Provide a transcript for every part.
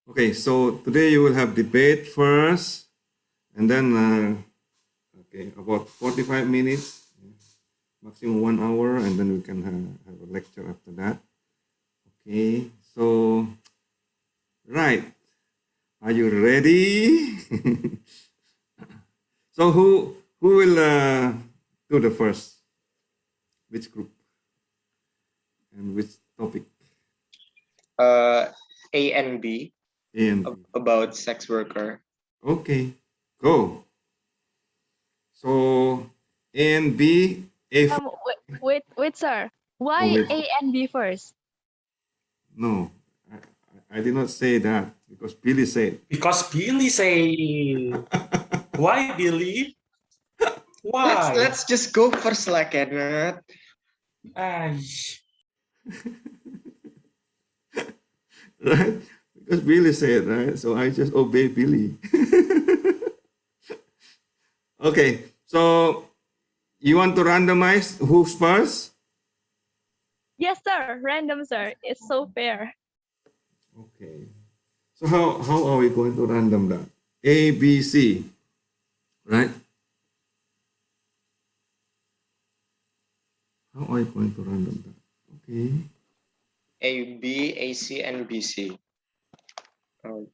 Okay, so today you will have debate first, and then okay, about 45 minutes, maximum 1 hour, and then we can have a lecture after that. Okay, so right, are you ready? So who will do the first? Which group and which topic? A and B A and B. about sex worker. Okay, go. So A and B. A. Wait, sir. Oh, Why wait. A and B first? No, I did not say that because Billy said. Because Billy say, why Billy? Why? Let's just go first lah, Kenneth. Ay, Right? Because Billy said, right? So I just obey Billy. Okay, so you want to randomize who's first? Yes, sir. Random, sir. It's so fair. Okay. So how are we going to random that? A, B, C, right? How are we going to random that? Okay. A, B, A, C, and B, C. Oh,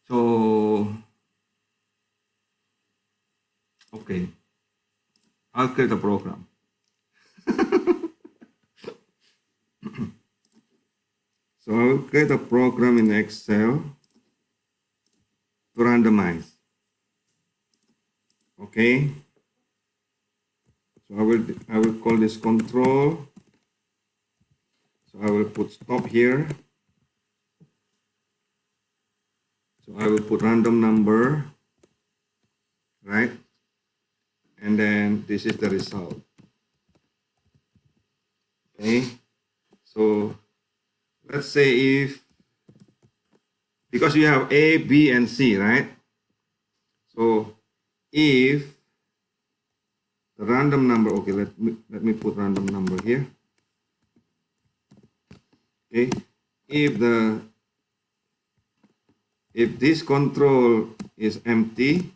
So, okay. I'll create a program. So I'll create a program in Excel to randomize. Okay. So I will call this control. So I will put stop here. So I will put random number, right? And then this is the result. Okay. So let's say if, because you have A, B, and C, right? So if the random number, okay, let me put random number here. Okay. If this control is empty,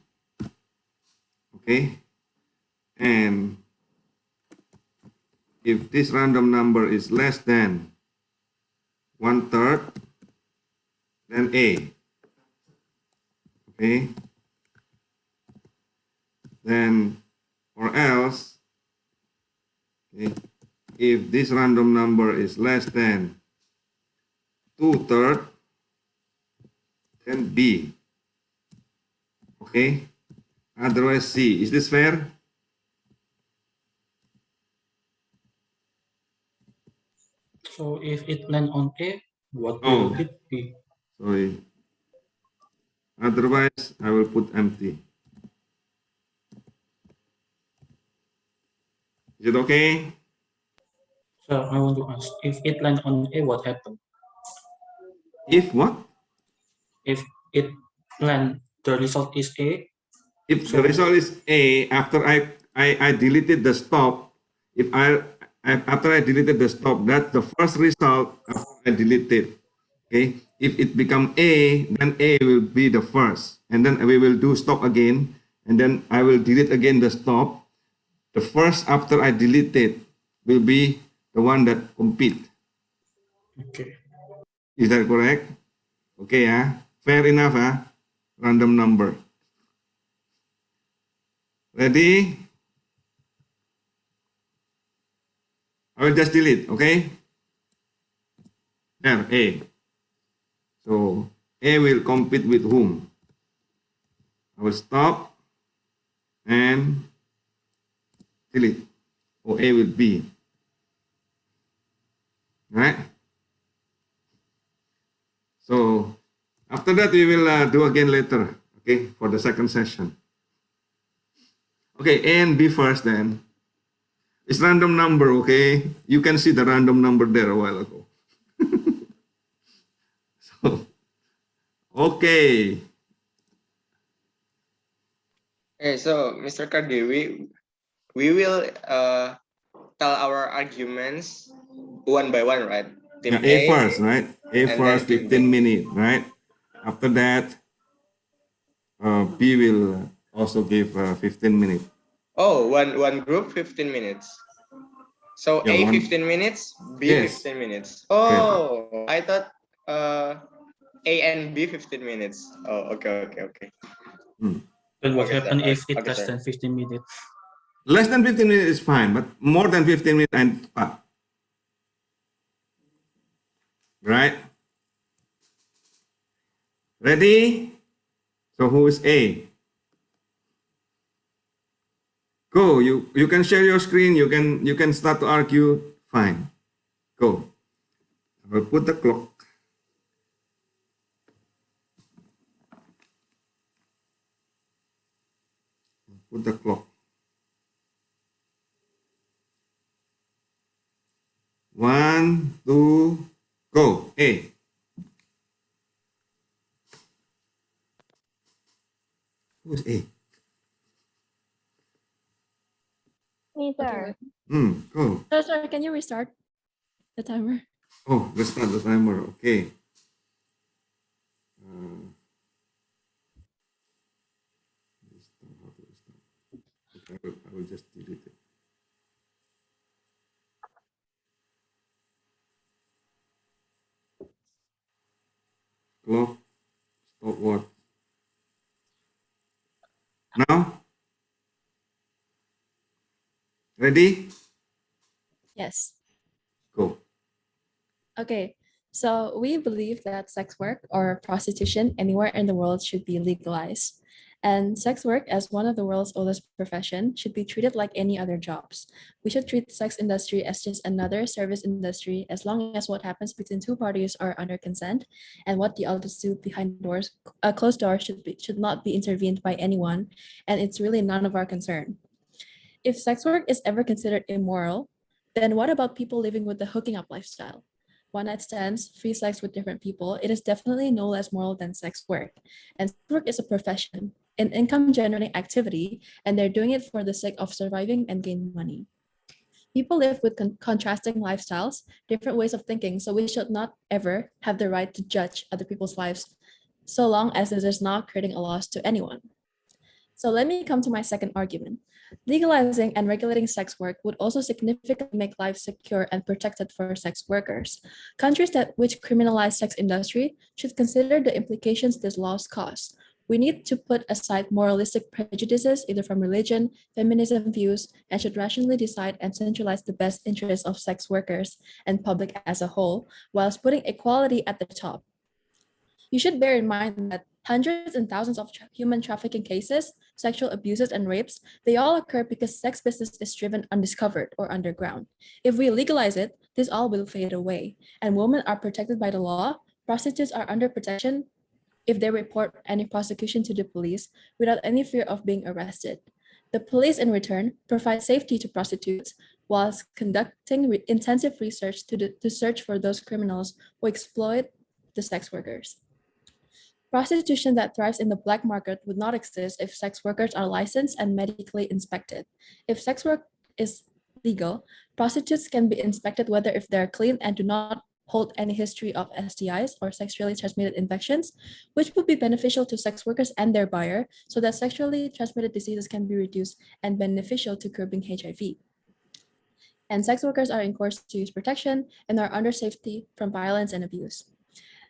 okay, and if this random number is less than 1/3, then A, okay, then, or else, okay, if this random number is less than 2/3, then B, okay, otherwise C. Is this fair? so if it land on A, what Oh, will it be? sorry. Otherwise, I will put empty. Is it okay? So I want to ask, if it land on A, what happened? If what? If it land, the result is A. If the So result is A, after I deleted the stop, if after I deleted the stop, that's the first result after I deleted. Okay. If it become A, then A will be the first. And then we will do stop again. And then I will delete again the stop. The first after I deleted will be the one that compete. okay. Is that correct? Okay, fair enough, random number. Ready? I will just delete, okay? There, A. So A will compete with whom? I will stop and delete. Or A will B. Right? So after that, we will do again later, okay, for the second session. Okay, A and B first then. It's random number, okay? You can see the random number there a while ago. So, okay. Okay, so Mr. Kardewi, we will tell our arguments one by one, right? team Yeah, A first, right? A and then first, team 15 B. minutes, right? After that, B will also give 15 minutes. Oh, one group 15 minutes. So Yeah, A one. 15 minutes, B Yes. 15 minutes. Yes. Oh, I thought A and B 15 minutes. Oh, okay. Hmm. But what Okay, sir. happen if it Okay, less sir. than 15 minutes? Less than 15 minutes is fine, but more than 15 minutes and stop. Right? Ready? So who is A? Go. You can share your screen. You can start to argue. Fine. Go. I will put the clock. Put the clock. 1, 2, go. A. Who's A? Me, Okay, sir. wait. Go. Sorry, can you restart the timer? Oh, let's start the timer. Okay. Uh, how to start? Okay, I will just delete it. Clock. Stop what? Now? Ready? Yes. Go. Okay. So we believe that sex work or prostitution anywhere in the world should be legalized. And sex work, as one of the world's oldest profession, should be treated like any other jobs. We should treat the sex industry as just another service industry as long as what happens between two parties are under consent and what the others do behind doors, closed doors should not be intervened by anyone, and it's really none of our concern. If sex work is ever considered immoral, then what about people living with the hooking up lifestyle? One night stands, free sex with different people, it is definitely no less moral than sex work. And sex work is a profession, an income generating activity, and they're doing it for the sake of surviving and gaining money. People live with contrasting lifestyles, different ways of thinking, so we should not ever have the right to judge other people's lives so long as it is not creating a loss to anyone. So let me come to my second argument. Legalizing and regulating sex work would also significantly make life secure and protected for sex workers. Countries that which criminalize sex industry should consider the implications this laws cause. We need to put aside moralistic prejudices either from religion, feminism views, and should rationally decide and centralize the best interests of sex workers and public as a whole, whilst putting equality at the top. You should bear in mind that hundreds and thousands of human trafficking cases, sexual abuses, and rapes, they all occur because sex business is driven undiscovered or underground. If we legalize it, this all will fade away, and women are protected by the law, prostitutes are under protection if they report any prosecution to the police without any fear of being arrested. The police, in return, provide safety to prostitutes whilst conducting intensive research to search for those criminals who exploit the sex workers. Prostitution that thrives in the black market would not exist if sex workers are licensed and medically inspected. If sex work is legal, prostitutes can be inspected whether if they're clean and do not hold any history of STIs or sexually transmitted infections, which would be beneficial to sex workers and their buyer so that sexually transmitted diseases can be reduced and beneficial to curbing HIV. And sex workers are encouraged to use protection and are under safety from violence and abuse.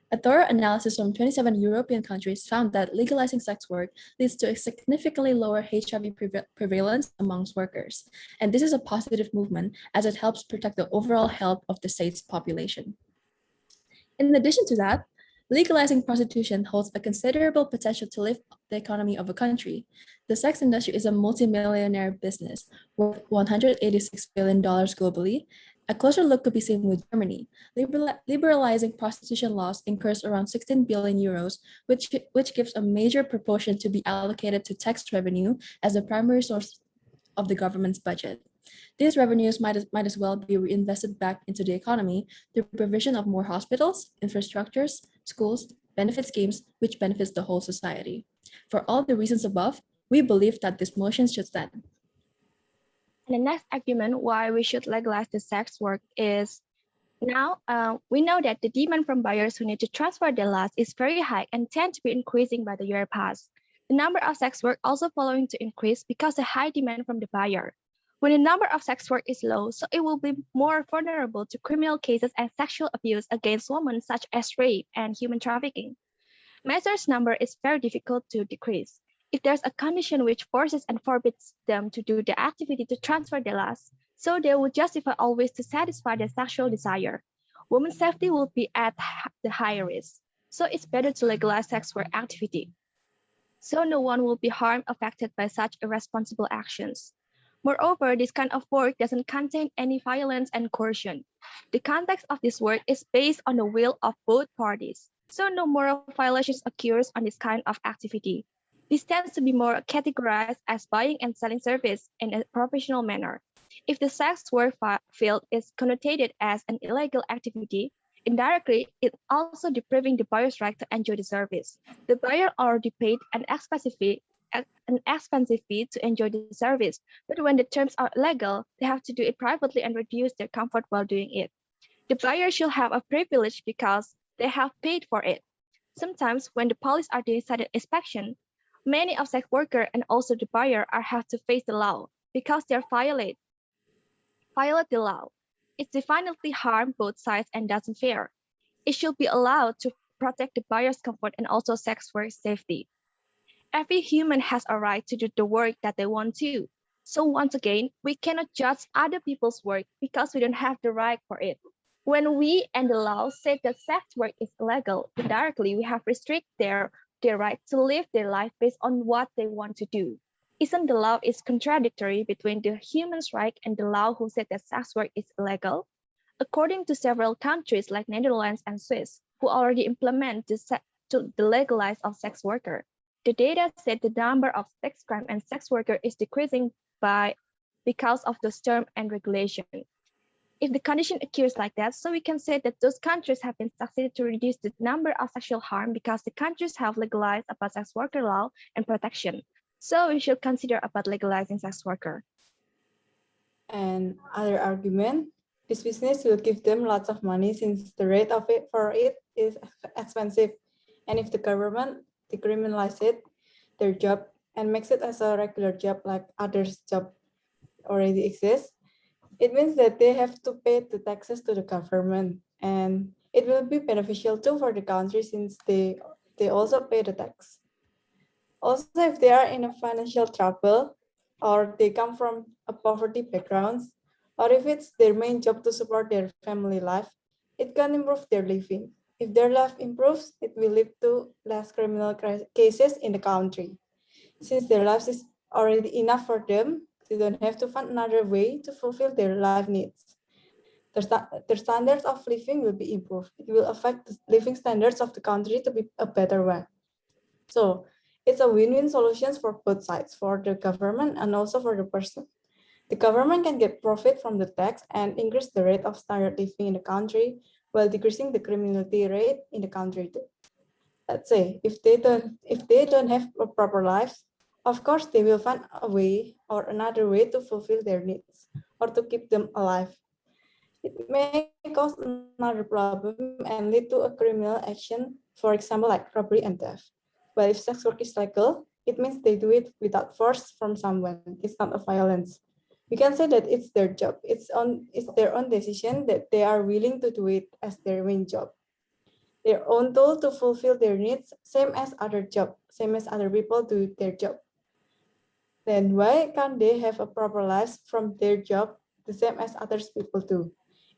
A thorough analysis from 27 European countries found that legalizing sex work leads to a significantly lower HIV prevalence amongst workers. And this is a positive movement as it helps protect the overall health of the state's population. In addition to that, legalizing prostitution holds a considerable potential to lift the economy of a country. The sex industry is a multimillionaire business worth $186 billion globally. A closer look could be seen with Germany. Liberalizing prostitution laws incurs around 16 billion euros, which gives a major proportion to be allocated to tax revenue as the primary source of the government's budget. These revenues might as well be reinvested back into the economy through provision of more hospitals, infrastructures, schools, benefit schemes, which benefits the whole society. For all the reasons above, we believe that this motion should stand. And the next argument why we should legalize the sex work is Now, we know that the demand from buyers who need to transfer their lots is very high and tend to be increasing by the year pass. The number of sex work also following to increase because the high demand from the buyer. When the number of sex work is low, so it will be more vulnerable to criminal cases and sexual abuse against women such as rape and human trafficking. Measures number is very difficult to decrease. If there's a condition which forces and forbids them to do the activity to transfer their lust, so they would justify always to satisfy their sexual desire. Women's safety will be at the higher risk. So it's better to legalize sex work activity. So no one will be harmed affected by such irresponsible actions. Moreover, this kind of work doesn't contain any violence and coercion. The context of this work is based on the will of both parties, so no moral violations occurs on this kind of activity. This tends to be more categorized as buying and selling service in a professional manner. If the sex work field is connotated as an illegal activity, indirectly, it also depriving the buyer's right to enjoy the service. The buyer already paid an expensive fee to enjoy the service, but when the terms are legal, they have to do it privately and reduce their comfort while doing it. The buyer should have a privilege because they have paid for it. Sometimes when the police are doing sudden inspection, many of sex workers and also the buyer are have to face the law because they violate the law. It's definitely harm both sides and doesn't fair. It should be allowed to protect the buyer's comfort and also sex work safety. Every human has a right to do the work that they want to. So once again, we cannot judge other people's work because we don't have the right for it. When we and the law say that sex work is illegal, indirectly we have restricted their right to live their life based on what they want to do. Isn't the law is contradictory between the human's right and the law who said that sex work is illegal? According to several countries like Netherlands and Swiss, who already implement the legalize of sex worker, the data said the number of sex crime and sex worker is decreasing because of those term and regulation. If the condition occurs like that, so we can say that those countries have been succeeded to reduce the number of sexual harm because the countries have legalized about sex worker law and protection. So we should consider about legalizing sex worker. And other argument, this business will give them lots of money since the rate of it for it is expensive. And if the government decriminalize it, their job, and makes it as a regular job like others' job already exists, it means that they have to pay the taxes to the government. And it will be beneficial too for the country since they also pay the tax. Also, if they are in a financial trouble or they come from a poverty background, or if it's their main job to support their family life, it can improve their living. If their life improves, it will lead to less criminal cases in the country. Since their life is already enough for them, they don't have to find another way to fulfill their life needs. Their standards of living will be improved. It will affect the living standards of the country to be a better one. So it's a win-win solution for both sides, for the government and also for the person. The government can get profit from the tax and increase the rate of standard living in the country while decreasing the criminality rate in the country too. Let's say if they don't have a proper life, of course they will find a way or another way to fulfill their needs or to keep them alive. It may cause another problem and lead to a criminal action, for example, like robbery and theft. But if sex work is legal, it means they do it without force from someone. It's not a violence. We can say that it's their job. It's their own decision that they are willing to do it as their main job. Their own tool to fulfill their needs, same as other job, same as other people do their job. Then why can't they have a proper life from their job, the same as others people do?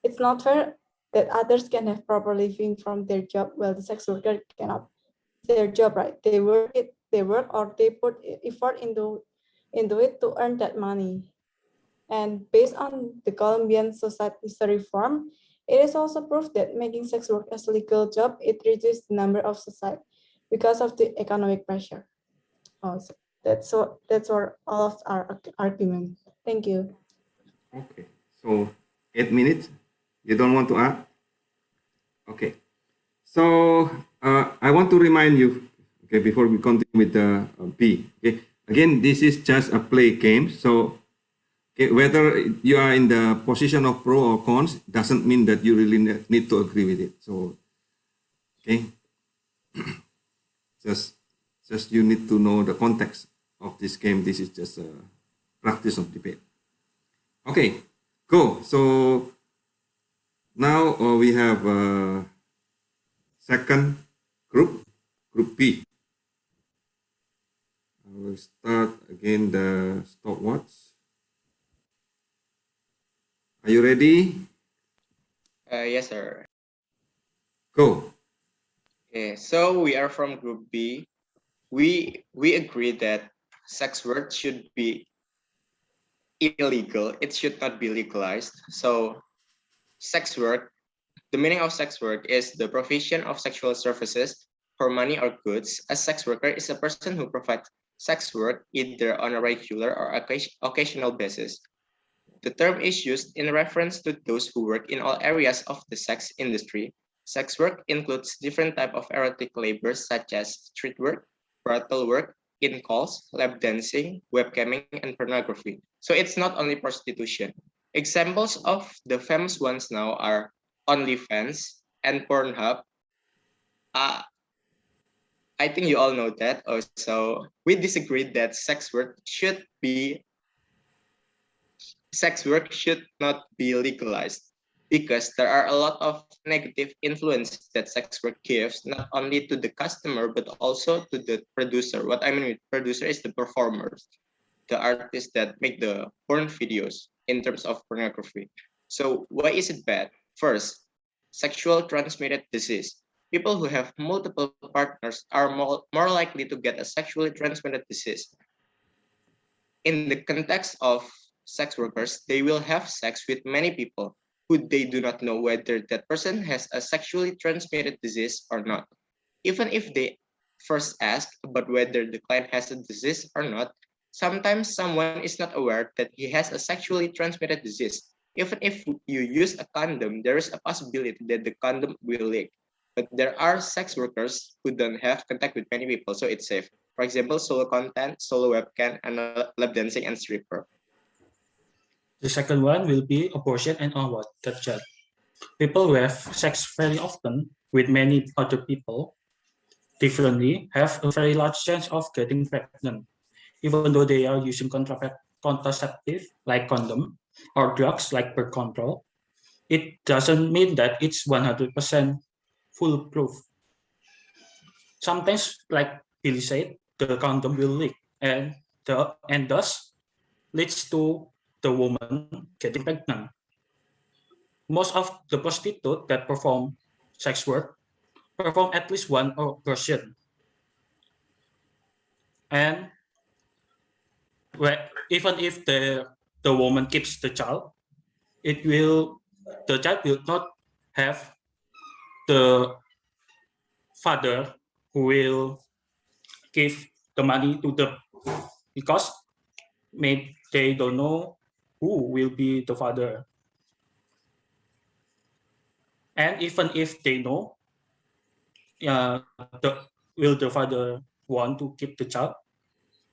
It's not fair that others can have proper living from their job while the sex worker cannot. It's their job, right? They work or they put effort into it to earn that money. And based on the Colombian society reform, it is also proof that making sex work as a legal job, it reduces the number of suicide because of the economic pressure. Also, that's all of our argument. Thank you. Okay. So 8 minutes. You don't want to add? Okay. So I want to remind you, okay, before we continue with the B. Okay. Again, this is just a play game. So Okay, whether you are in the position of pro or cons doesn't mean that you really need to agree with it. So, okay, just you need to know the context of this game. This is just a practice of debate. Okay, go. So now we have second group, group B. I will start again the stopwatch. Are you ready? Yes, sir. Go. Okay, so we are from Group B. We agree that sex work should be illegal. It should not be legalized. So sex work, the meaning of sex work is the provision of sexual services for money or goods. A sex worker is a person who provides sex work either on a regular or occasional basis. The term is used in reference to those who work in all areas of the sex industry. Sex work includes different types of erotic labor such as street work, brothel work, in-calls, lap dancing, webcamming, and pornography. So it's not only prostitution. Examples of the famous ones now are OnlyFans and Pornhub. Uh, I think you all know that. Also, we disagree that sex work should not be legalized because there are a lot of negative influence that sex work gives not only to the customer but also to the producer. What I mean with producer is the performers, the artists that make the porn videos in terms of pornography. So why is it bad? First, sexual transmitted disease. People who have multiple partners are more likely to get a sexually transmitted disease. In the context of sex workers, they will have sex with many people who they do not know whether that person has a sexually transmitted disease or not. Even if they first ask about whether the client has a disease or not, sometimes someone is not aware that he has a sexually transmitted disease. Even if you use a condom, there is a possibility that the condom will leak. But there are sex workers who don't have contact with many people, so it's safe. For example, solo content, solo webcam, and lap dancing and stripper. The second one will be abortion and onward child. People who have sex very often with many other people differently have a very large chance of getting pregnant, even though they are using contraceptive like condom or drugs like birth control. It doesn't mean that it's 100% foolproof. Sometimes, like Billy said, the condom will leak and thus leads to the woman getting pregnant. Most of the prostitutes that perform sex work perform at least one abortion. And even if the woman keeps the child, the child will not have the father who will give the money to the because maybe they don't know who will be the father. And even if they know, uh, will the father want to keep the child,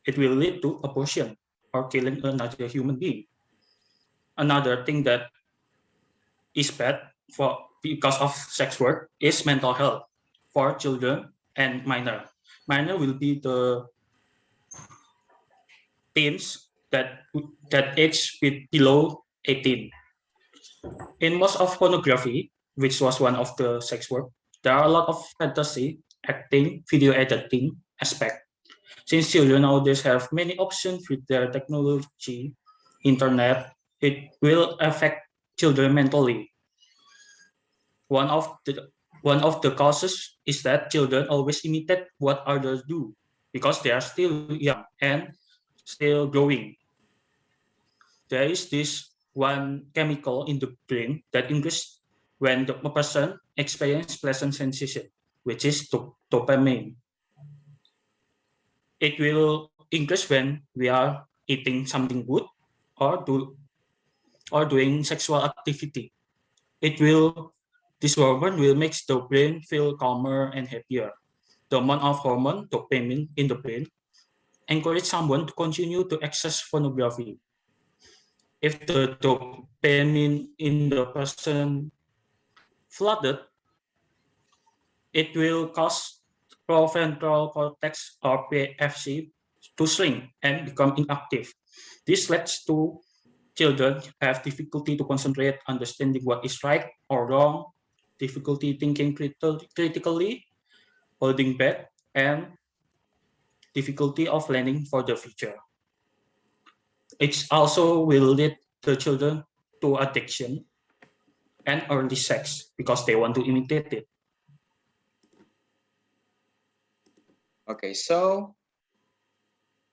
it will lead to abortion or killing another human being. Another thing that is bad for because of sex work is mental health for children and minor. Minor will be the teens that age below 18. In most of pornography, which was one of the sex work, there are a lot of fantasy, acting, video editing aspect. Since children nowadays have many options with their technology, internet, it will affect children mentally. One of the causes is that children always imitate what others do because they are still young and still growing. There is this one chemical in the brain that increases when the person experiences pleasant sensation, which is dopamine. It will increase when we are eating something good or doing sexual activity. This hormone will make the brain feel calmer and happier. The amount of hormone dopamine in the brain encourage someone to continue to access pornography. if the dopamine in the person flooded, it will cause prefrontal cortex or PFC to shrink and become inactive. This leads to children have difficulty to concentrate, understanding what is right or wrong, difficulty thinking critically, holding back, and difficulty of planning for the future. It also will lead the children to addiction and early sex because they want to imitate it. Okay, so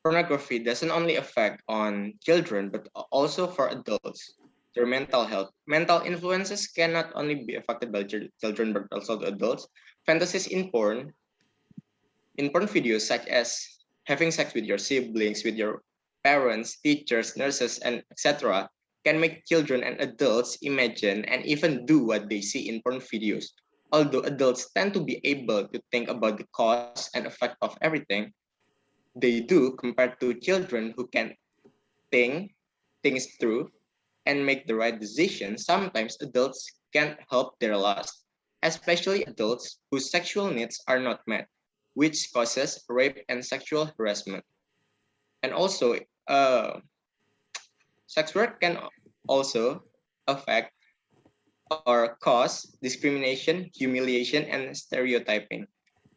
pornography doesn't only affect on children, but also for adults. Their mental health. Mental influences can not only be affected by children, but also the adults. Fantasies in porn videos, such as having sex with your siblings, with your parents, teachers, nurses, and etc., can make children and adults imagine and even do what they see in porn videos. Although adults tend to be able to think about the cause and effect of everything they do compared to children who can think things through and make the right decision, sometimes adults can't help their lust, especially adults whose sexual needs are not met, which causes rape and sexual harassment. And also, sex work can also affect or cause discrimination, humiliation, and stereotyping.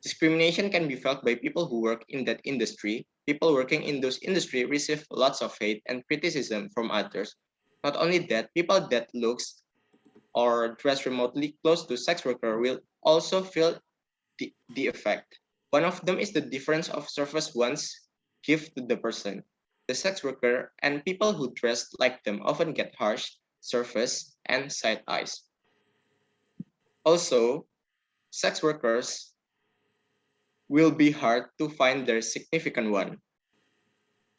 Discrimination can be felt by people who work in that industry. People working in those industry receive lots of hate and criticism from others. Not only that, people that looks or dress remotely close to sex worker will also feel the effect. One of them is the difference of service ones give to the person. The sex worker and people who dress like them often get harsh, surface, and side eyes. Also, sex workers will be hard to find their significant one.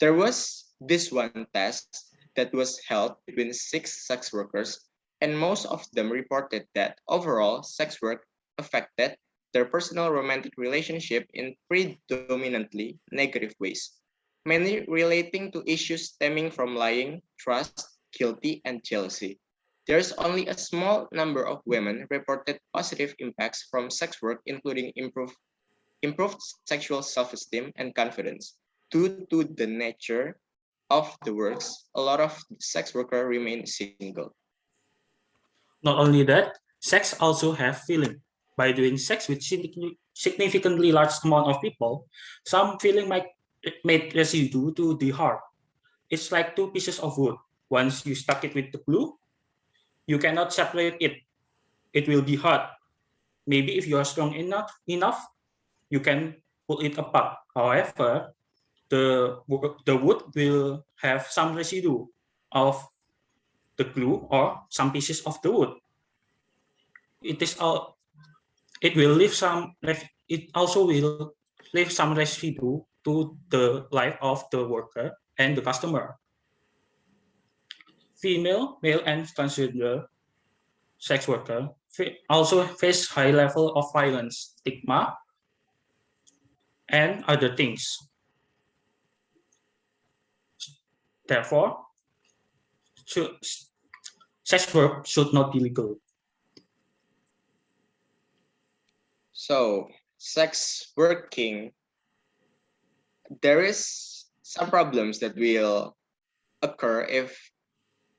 There was this one test that was held between 6 sex workers, and most of them reported that overall sex work affected their personal romantic relationship in predominantly negative ways, many relating to issues stemming from lying, trust, guilty, and jealousy. There's only a small number of women reported positive impacts from sex work, including improved sexual self-esteem and confidence. Due to the nature of the works, a lot of sex workers remain single. Not only that, sex also have feeling. By doing sex with significantly large amount of people, some feeling might make residue to the heart. It's like two pieces of wood. Once you stuck it with the glue, you cannot separate it. It will be hard. Maybe if you are strong enough, you can pull it apart. However, the wood will have some residue of the glue or some pieces of the wood. It is all. It will leave some. It also will leave some residue to the life of the worker and the customer. Female, male, and transgender sex worker also face high level of violence, stigma, and other things. Therefore, sex work should not be legal. So, sex working, there is some problems that will occur if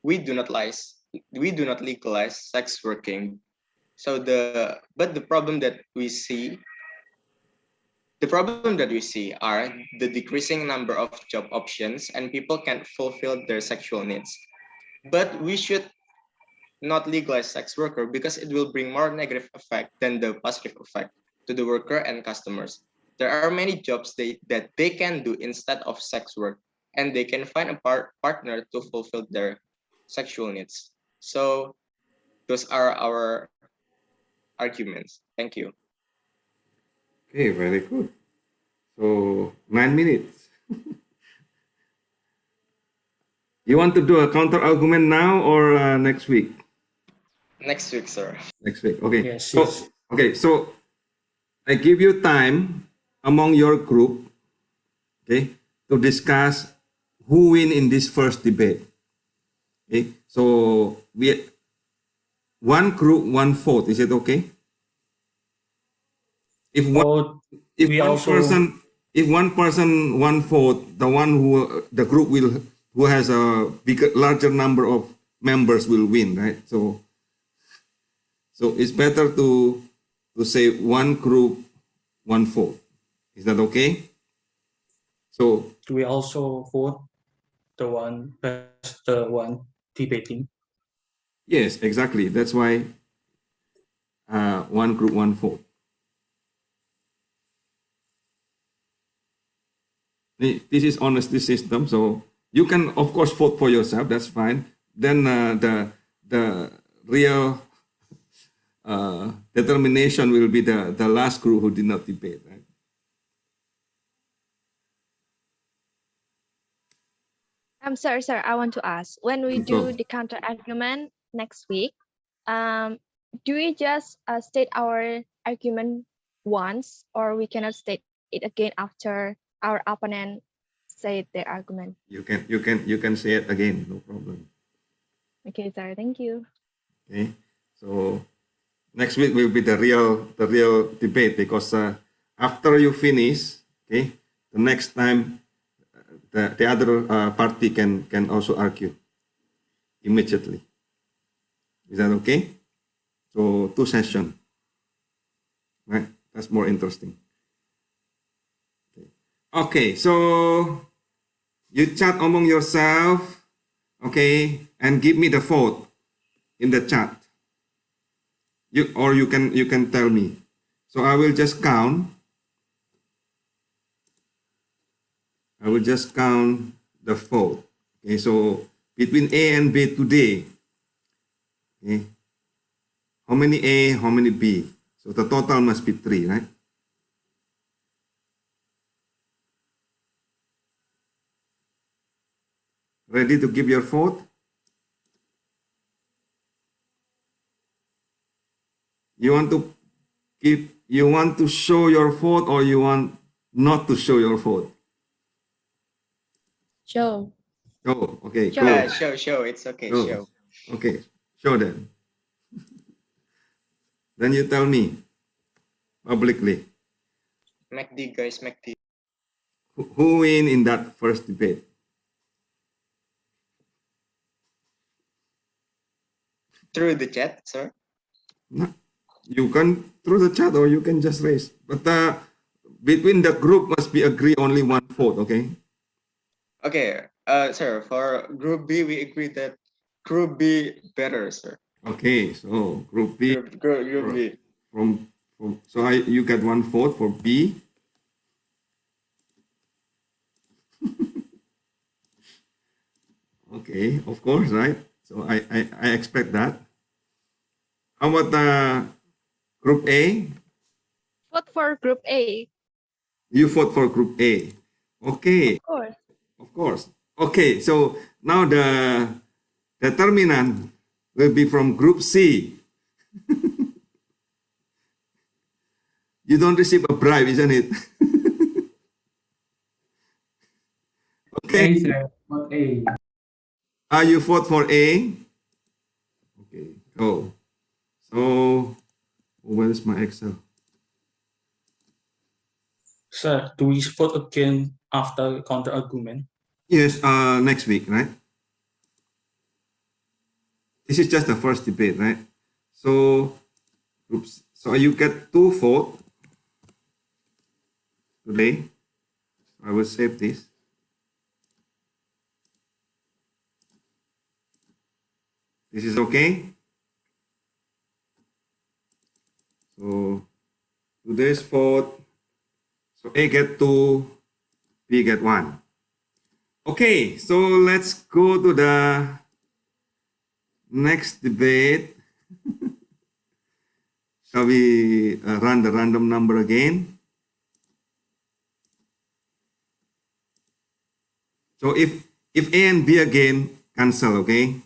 we do not legalize sex working. So the problem that we see are the decreasing number of job options and people can't fulfill their sexual needs. But we should not legalize sex worker because it will bring more negative effect than the positive effect to the worker and customers. There are many jobs that they can do instead of sex work, and they can find a partner to fulfill their sexual needs. So those are our arguments. Thank you. Okay, very good. So 9 minutes. You want to do a counter argument now or next week? Next week, sir. Next week. Okay. Yes, So yes. okay. So I give you time among your group, okay, to discuss who win in this first debate. Okay, so we one group, one vote. Is it okay? If one Or if we one also person if one person one vote, the one who the group will who has a bigger larger number of members will win, right? So it's better to say one group, one vote. Is that okay? So we also vote the one as the one debating. yes, exactly. That's why one group, one vote. This is honesty system, so you can of course vote for yourself. That's fine. Then the real determination will be the last group who did not debate. Right? I'm sorry, sir. I want to ask, when we do So the counter argument next week, um, do we just state our argument once, or we cannot state it again after our opponent said their argument? you can say it again, no problem. Okay, sir. Thank you. Okay, so next week will be the real debate because after you finish, okay, the next time the other party can also argue immediately. Is that okay? So two session, right? That's more interesting. Okay, so you chat among yourself, okay, and give me the vote in the chat. You can tell me. So I will just count. I will just count the vote. Okay, so between A and B today, okay, how many A, how many B? So the total must be 3, right? Ready to give your vote? You want to you want to show your vote or you want not to show your vote? Show. Go. Okay, Sure. go. Show. It's okay. Go. Show. Okay, show them. Then you tell me publicly MACD, guys, MACD. who win in that first debate. Through the chat, sir. No, you can through the chat or you can just raise. But between the group must be agree only one vote. Okay. Okay, sir, for Group B, we agree that Group B better, sir. Okay. So group B Group B. from so you get one vote for B. Okay, of course, right? So I expect that. How about group A? Vote for Group A. You vote for group A. Okay, Of course. of course. Okay, so now the determinant will be from group C. You don't receive a bribe, isn't it? Okay. A, sir. Vote A. You vote for A? Okay, go. So, where is my Excel? Sir, do we vote again after counter argument? Yes, next week, right? This is just the first debate, right? So, groups. So you get 2 votes today. I will save this. This is okay. So today's vote. So A get 2, B get 1. Okay, so let's go to the next debate. Shall we run the random number again? So if A and B again, cancel, okay?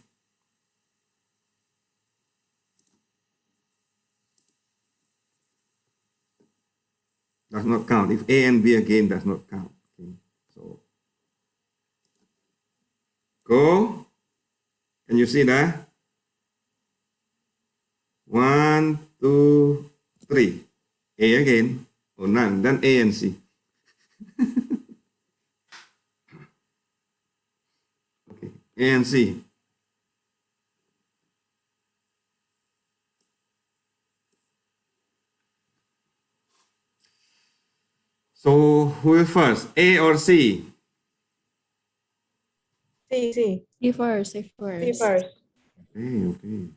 Does not count. If A and B again does not count. Okay. So go. Can you see that? 1, 2, 3. A again. Oh, none. Then A and C. Okay. A and C. So who will first? A or C? C. C first, C C first. first. Okay, okay.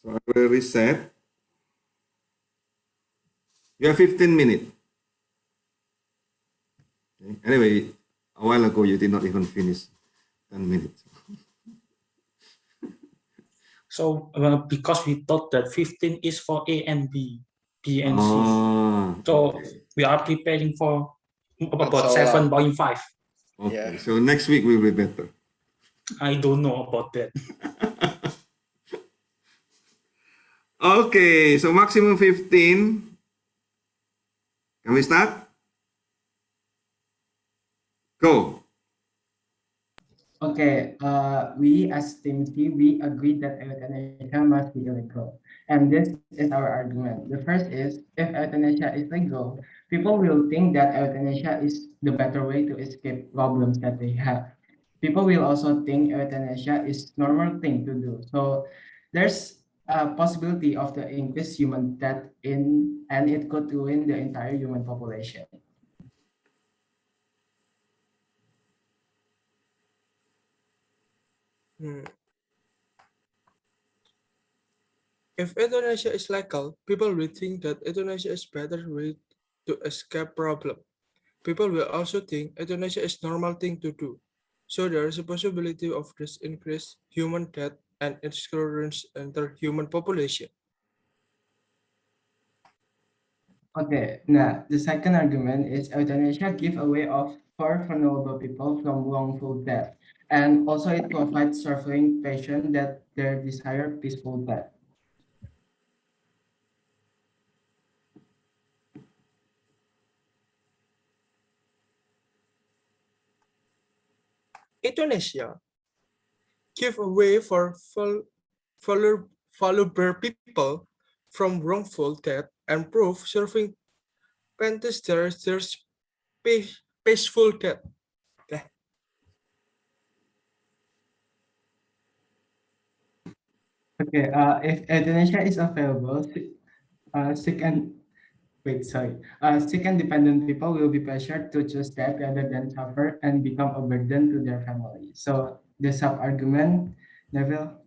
So I will reset. You have 15 minutes. Okay. Anyway, a while ago you did not even finish 10 minutes. So because we thought that 15 is for A and B, B and C. Oh, So okay. we are preparing for about so long. 7.5. Okay. Yeah. So next week will be better. I don't know about that. Okay, so maximum 15. Can we start? Go. Okay, we as Team C, we agree that euthanasia must be illegal. And this is our argument. The first is, if euthanasia is legal, people will think that euthanasia is the better way to escape problems that they have. People will also think euthanasia is normal thing to do. So there's a possibility of the increased human death and it could ruin the entire human population. If euthanasia is legal, people will think that euthanasia is better way to escape problem. People will also think euthanasia is normal thing to do. So there is a possibility of this increased human death and excursions enter human population. Okay, now the second argument is euthanasia give a way of for vulnerable people from wrongful death, and also it provides suffering patients that their desire peaceful death. Euthanasia give a way for vulnerable people from wrongful death and prove serving there's peaceful death. Okay, if euthanasia is available, sick and sick and dependent people will be pressured to choose death rather than suffer and become a burden to their family. So the sub argument, Neville.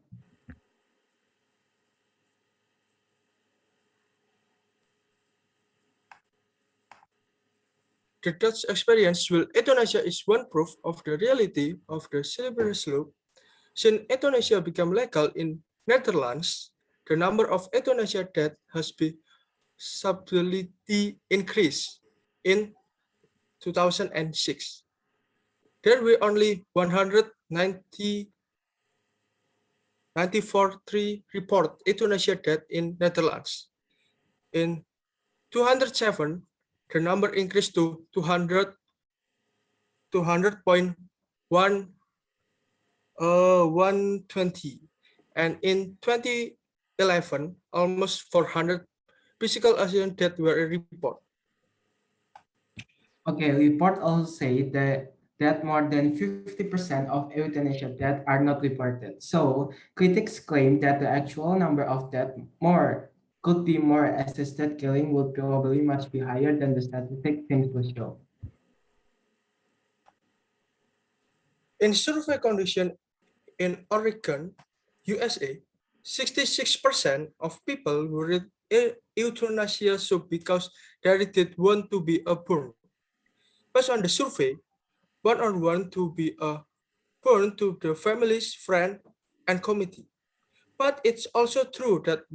The Dutch experience with euthanasia is one proof of the reality of the slippery slope. Since euthanasia became legal in Netherlands, the number of euthanasia deaths has been substantially increased. In 2006, there were only 194 report euthanasia deaths in Netherlands. In 2007, the number increased to 200.1 120, and in 2011 almost 400 physical accident deaths were reported. Okay, report also say that more than 50% of euthanasia deaths are not reported. So critics claim that the actual number of deaths could be more assisted killing would probably much be higher than the statistic seems to show. In survey condition in Oregon, USA, 66% of people who read euthanasia so because they did want to be born. Based on the survey, one or want to be born to the family's friend and committee. But it's also true that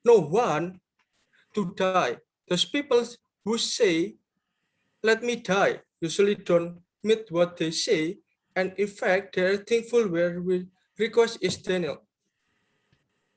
no one to die. Those people who say, let me die, usually don't mean what they say, and in fact, they're thankful where we request is denial.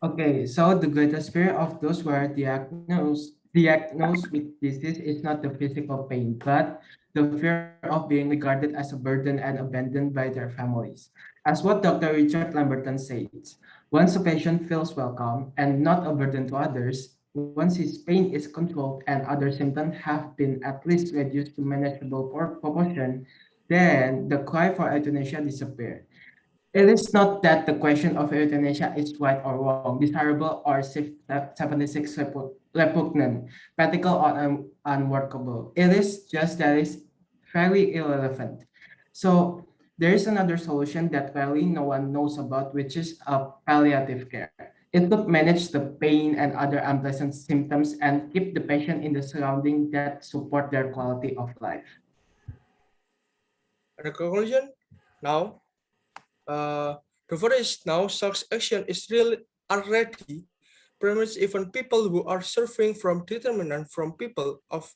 Okay, so the greatest fear of those who are diagnosed diagnosed with disease is not the physical pain, but the fear of being regarded as a burden and abandoned by their families. As what Dr. Richard Lamberton says, once a patient feels welcome and not a burden to others, once his pain is controlled and other symptoms have been at least reduced to manageable proportion, then the cry for euthanasia disappears. It is not that the question of euthanasia is right or wrong, desirable or 76 repugnant, practical or unworkable. It is just that it's fairly irrelevant. So there is another solution that really no one knows about, which is palliative care. It could manage the pain and other unpleasant symptoms and keep the patient in the surrounding that support their quality of life. And the conclusion now, the forest now such action is really already permits even people who are suffering from determinant from people of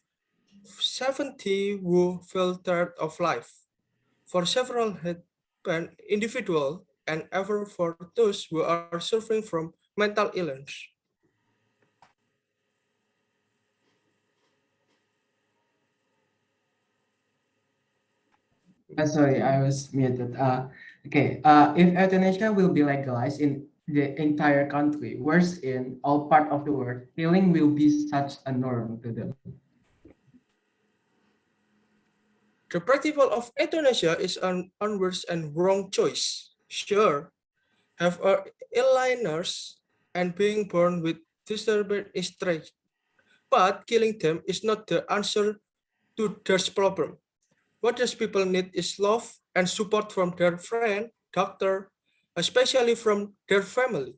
70 who feel tired of life. For several happen individual and ever for those who are suffering from mental illness. Sorry, I was muted. Okay. If euthanasia will be legalized in the entire country, worse in all part of the world, killing will be such a norm to them. The practical of euthanasia is an unworse and wrong choice. Sure, have alieners and being born with disturbed traits, but killing them is not the answer to their problem. What these people need is love and support from their friend, doctor, especially from their family.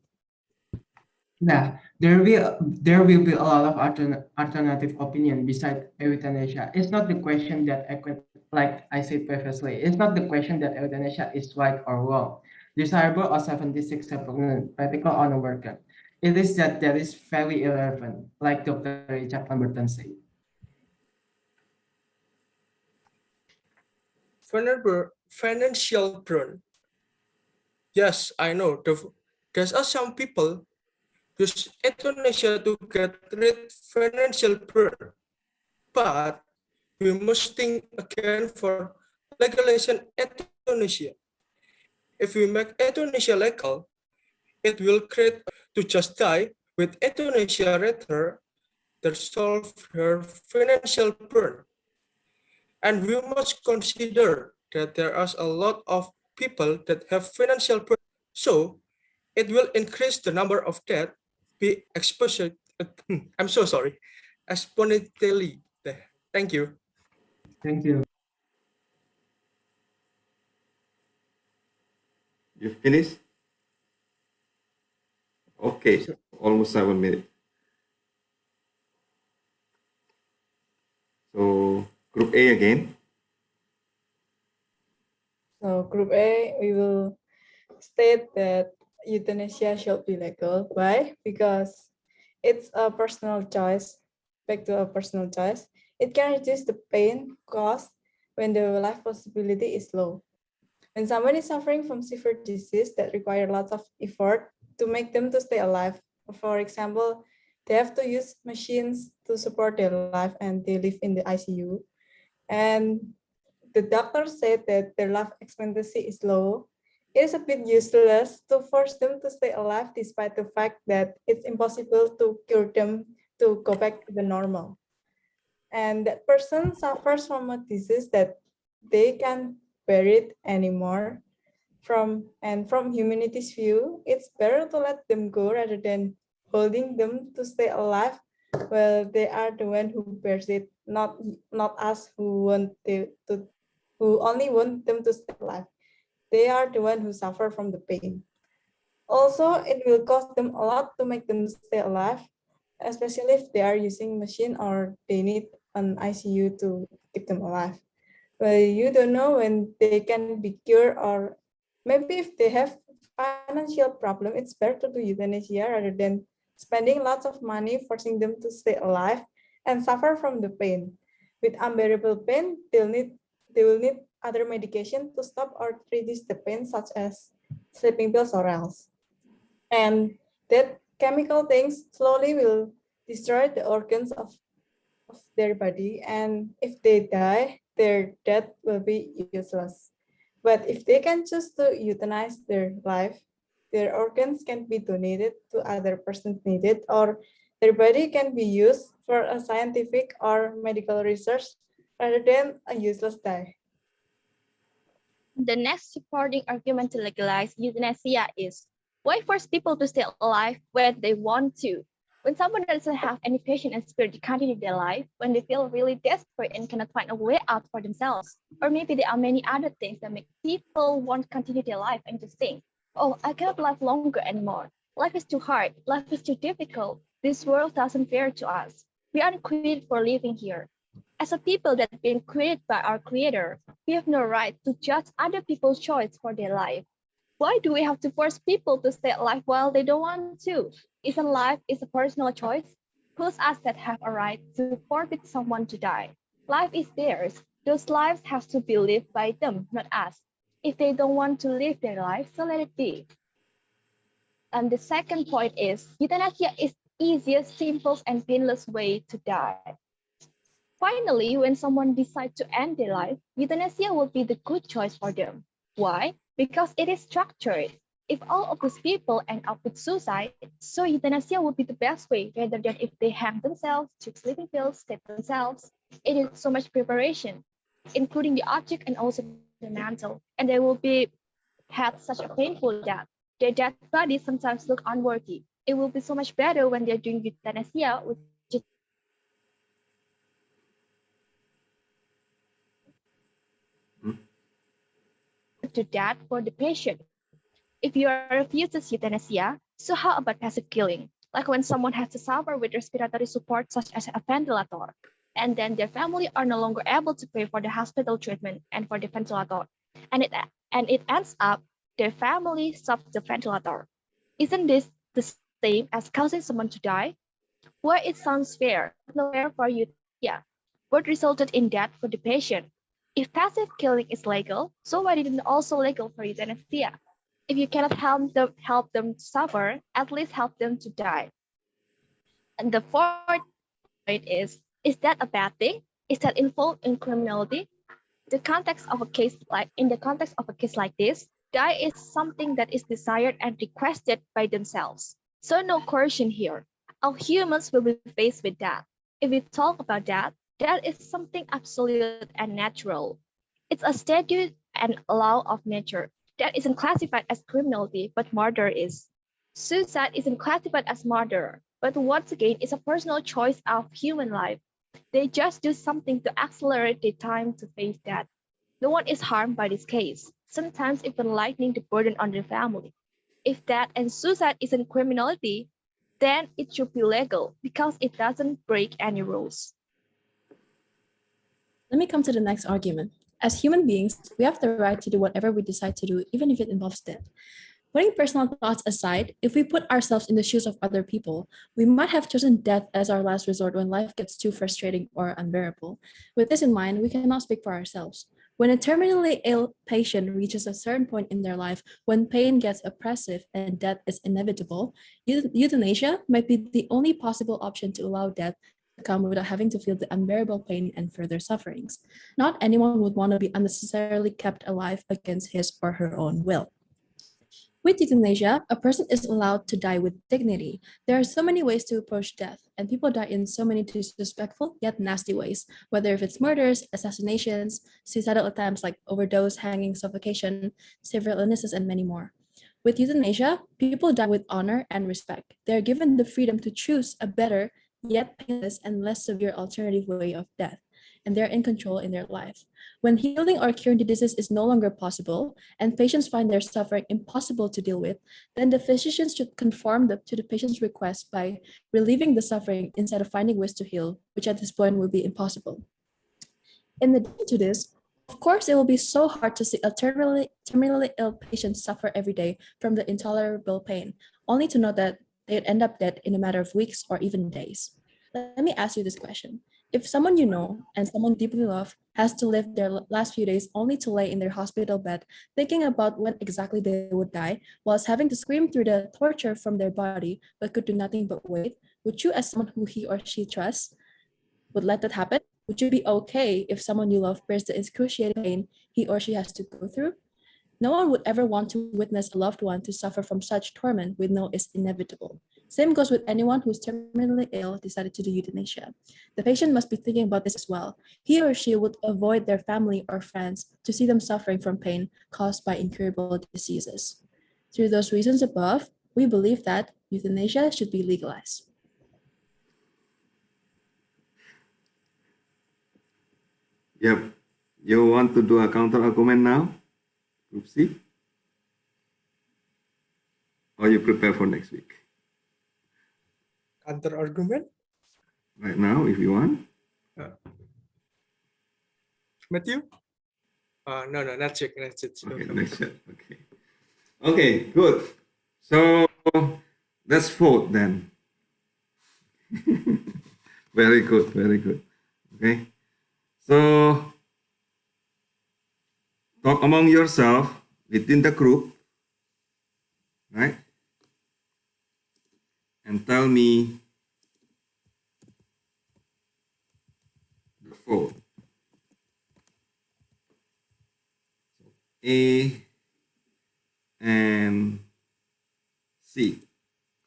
Yeah, there will be a lot of alternative opinion besides euthanasia. It's not the question that like I said previously, it's not the question that euthanasia is right or wrong, desirable or 76 repugnant, practical or no worker. It is that is very irrelevant, like Dr. Richard Lamberton said. Financial burn. Yes, I know. There are some people use euthanasia to get rid financial burn, but we must think again for legalization euthanasia. If we make euthanasia legal, it will create to just die with euthanasia rather than solve her financial burn. And we must consider that there are a lot of people that have financial burden. So it will increase the number of death be exposed. I'm so sorry, exponentially. Thank you. Thank you. You finished? Okay, almost 7 minutes. So group A again. So group A, we will state that euthanasia should be legal. Why? Because it's a personal choice. Back to a personal choice. It can reduce the pain caused when the life possibility is low. When someone is suffering from severe disease that require lots of effort to make them to stay alive, for example, they have to use machines to support their life and they live in the ICU. And the doctor said that their life expectancy is low. It is a bit useless to force them to stay alive despite the fact that it's impossible to cure them to go back to the normal. And that person suffers from a disease that they can't bear it anymore. From humanity's view, it's better to let them go rather than holding them to stay alive. Well, they are the one who bears it, not us who only want them to stay alive. They are the one who suffer from the pain. Also, it will cost them a lot to make them stay alive, especially if they are using machine or they need an ICU to keep them alive. Well, you don't know when they can be cured, or maybe if they have financial problem, it's better to do euthanasia rather than spending lots of money forcing them to stay alive and suffer from the pain. With unbearable pain, they will need other medication to stop or reduce the pain, such as sleeping pills or else. And that chemical things slowly will destroy the organs of their body, and if they die, their death will be useless. But if they can choose to euthanize their life, their organs can be donated to other persons needed, or their body can be used for a scientific or medical research rather than a useless die. The next supporting argument to legalize euthanasia is why force people to stay alive when they want to? When someone doesn't have any passion and spirit to continue their life, when they feel really desperate and cannot find a way out for themselves, or maybe there are many other things that make people want to continue their life and just think, oh, I cannot live longer anymore. Life is too hard. Life is too difficult. This world doesn't fair to us. We aren't created for living here. As a people that been created by our Creator, we have no right to judge other people's choice for their life. Why do we have to force people to stay alive while they don't want to? Isn't life is a personal choice? Who's us that have a right to forbid someone to die? Life is theirs. Those lives have to be lived by them, not us. If they don't want to live their life, so let it be. And the second point is euthanasia is the easiest, simplest, and painless way to die. Finally, when someone decides to end their life, euthanasia will be the good choice for them. Why? Because it is structured. If all of these people end up with suicide, so euthanasia would be the best way rather than if they hang themselves, took sleeping pills, save themselves. It is so much preparation, including the object and also the mental, and they will be had such a painful death. Their dead bodies sometimes look unworthy. It will be so much better when they're doing euthanasia, which is to death for the patient. If you refuses euthanasia, so how about passive killing? Like when someone has to suffer with respiratory support such as a ventilator, and then their family are no longer able to pay for the hospital treatment and for the ventilator, and it ends up their family stops the ventilator. Isn't this the same as causing someone to die? Why it sounds fair, but not fair for euthanasia. What resulted in death for the patient? If passive killing is legal, so why didn't it also legal for euthanasia? If you cannot help them to suffer, at least help them to die. And the fourth point is that a bad thing? Is that involved in criminality? In the context of a case like this, die is something that is desired and requested by themselves. So no coercion here. All humans will be faced with that. If we talk about that, that is something absolute and natural. It's a statute and law of nature. That isn't classified as criminality, but murder is. Suicide isn't classified as murder, but once again, it's a personal choice of human life. They just do something to accelerate the time to face death. No one is harmed by this case, sometimes even lightening the burden on the family. If death and suicide isn't criminality, then it should be legal because it doesn't break any rules. Let me come to the next argument. As human beings, we have the right to do whatever we decide to do, even if it involves death. Putting personal thoughts aside, if we put ourselves in the shoes of other people, we might have chosen death as our last resort when life gets too frustrating or unbearable. With this in mind, we cannot speak for ourselves. When a terminally ill patient reaches a certain point in their life when pain gets oppressive and death is inevitable, euthanasia might be the only possible option to allow death to come without having to feel the unbearable pain and further sufferings. Not anyone would want to be unnecessarily kept alive against his or her own will. With euthanasia, a person is allowed to die with dignity. There are so many ways to approach death, and people die in so many disrespectful yet nasty ways, whether if it's murders, assassinations, suicidal attempts like overdose, hanging, suffocation, severe illnesses, and many more. With euthanasia, people die with honor and respect. They are given the freedom to choose a better, yet painless and less severe alternative way of death, and they're in control in their life. When healing or curing the disease is no longer possible, and patients find their suffering impossible to deal with, then the physicians should conform to the patient's request by relieving the suffering instead of finding ways to heal, which at this point will be impossible. In addition to this, of course, it will be so hard to see a terminally ill patient suffer every day from the intolerable pain, only to know that they'd end up dead in a matter of weeks or even days. Let me ask you this question. If someone you know and someone deeply love has to live their last few days only to lay in their hospital bed, thinking about when exactly they would die, whilst having to scream through the torture from their body, but could do nothing but wait, would you, as someone who he or she trusts, would let that happen? Would you be okay if someone you love bears the excruciating pain he or she has to go through? No one would ever want to witness a loved one to suffer from such torment we know is inevitable. Same goes with anyone who's terminally ill decided to do euthanasia. The patient must be thinking about this as well. He or she would avoid their family or friends to see them suffering from pain caused by incurable diseases. Through those reasons above, we believe that euthanasia should be legalized. Yep. You want to do a counter argument now? Group C? Or you prepare for next week? Counter argument, Right now, if you want. Matthew? No, not check. Okay, next chat. Okay. Okay, good. So let's vote then. Very good, very good. Okay. So talk among yourself within the group, right? And tell me the vote. A and C,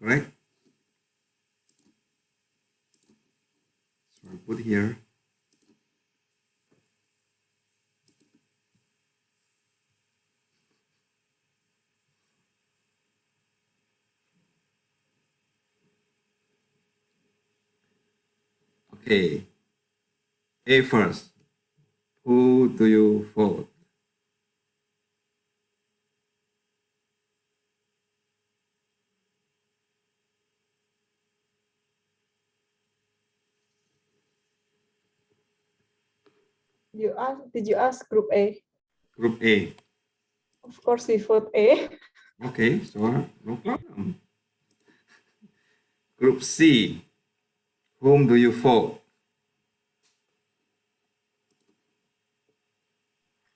correct? So I'll put here. Okay. A first. Who do you vote? Did you ask group A? Group A. Of course we vote A. Okay, so no problem. Group C. Whom do you vote?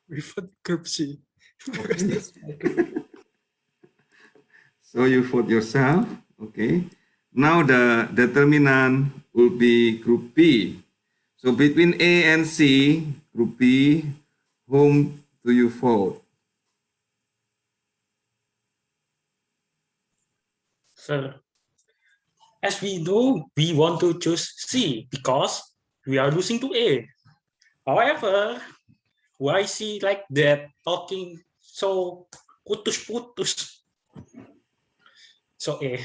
We vote group C. Because Okay. that's my group. So you vote yourself. Okay. Now the determinant will be group B. So between A and C, group B, whom do you vote? So, as we know, we want to choose C because we are losing to A. However, why C like that talking so putus-putus? So A.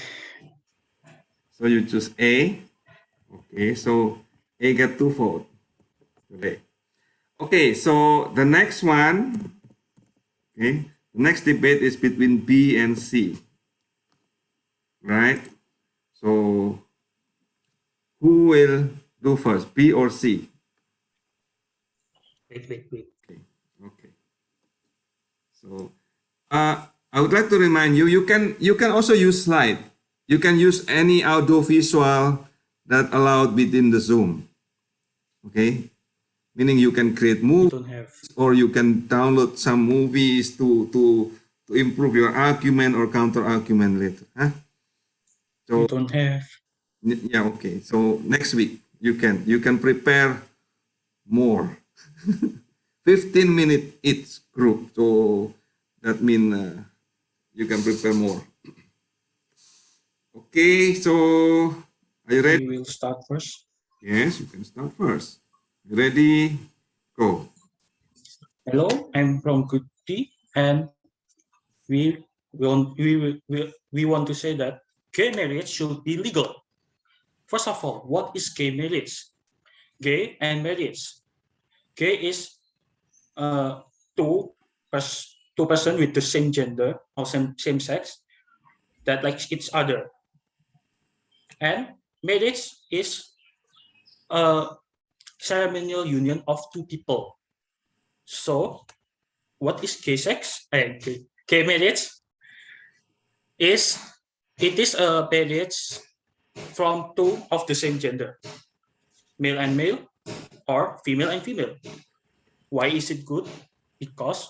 So you choose A. Okay, so A get 2 votes today. Okay, so the next one, okay, the next debate is between B and C, right? So who will do first, B or C? Wait. Okay. So I would like to remind you, you can also use slide. You can use any audio visual that allowed within the Zoom. Okay, meaning you can create We movies don't have. or you can download some movies to improve your argument or counter argument later. Huh? We So don't have. yeah, okay. So next week you can prepare more. 15-minute each group. So that means you can prepare more. Okay, so are you ready? We will start first. Yes, you can start first. Ready? Go. Hello, I'm from Group D, and we we want to say that gay marriage should be legal. First of all, what is gay marriage? Gay and marriage. Gay is two two person with the same gender or same sex that likes each other, and marriage is a ceremonial union of two people. So, what is gay sex? Gay marriage is it is a marriage from two of the same gender, male and male or female and female. Why is it good? Because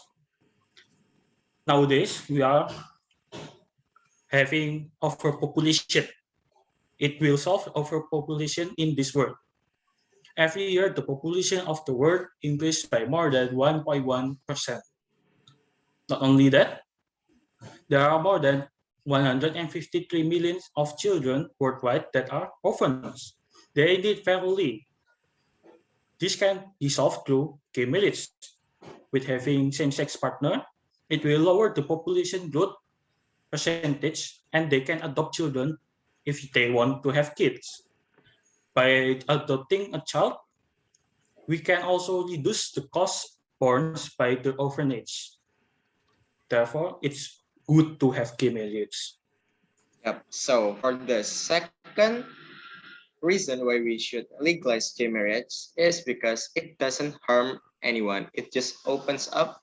nowadays we are having overpopulation. It will solve overpopulation in this world. Every year, the population of the world increased by more than 1.1%. Not only that, there are more than 153 million of children worldwide that are orphans. They need family. This can be solved through gay marriage. With having same-sex partner, it will lower the population growth percentage and they can adopt children if they want to have kids. By adopting a child, we can also reduce the cost borne by the orphanage. Therefore, it's good to have gay marriage. Yep. So for the second reason why we should legalize gay marriage is because it doesn't harm anyone. It just opens up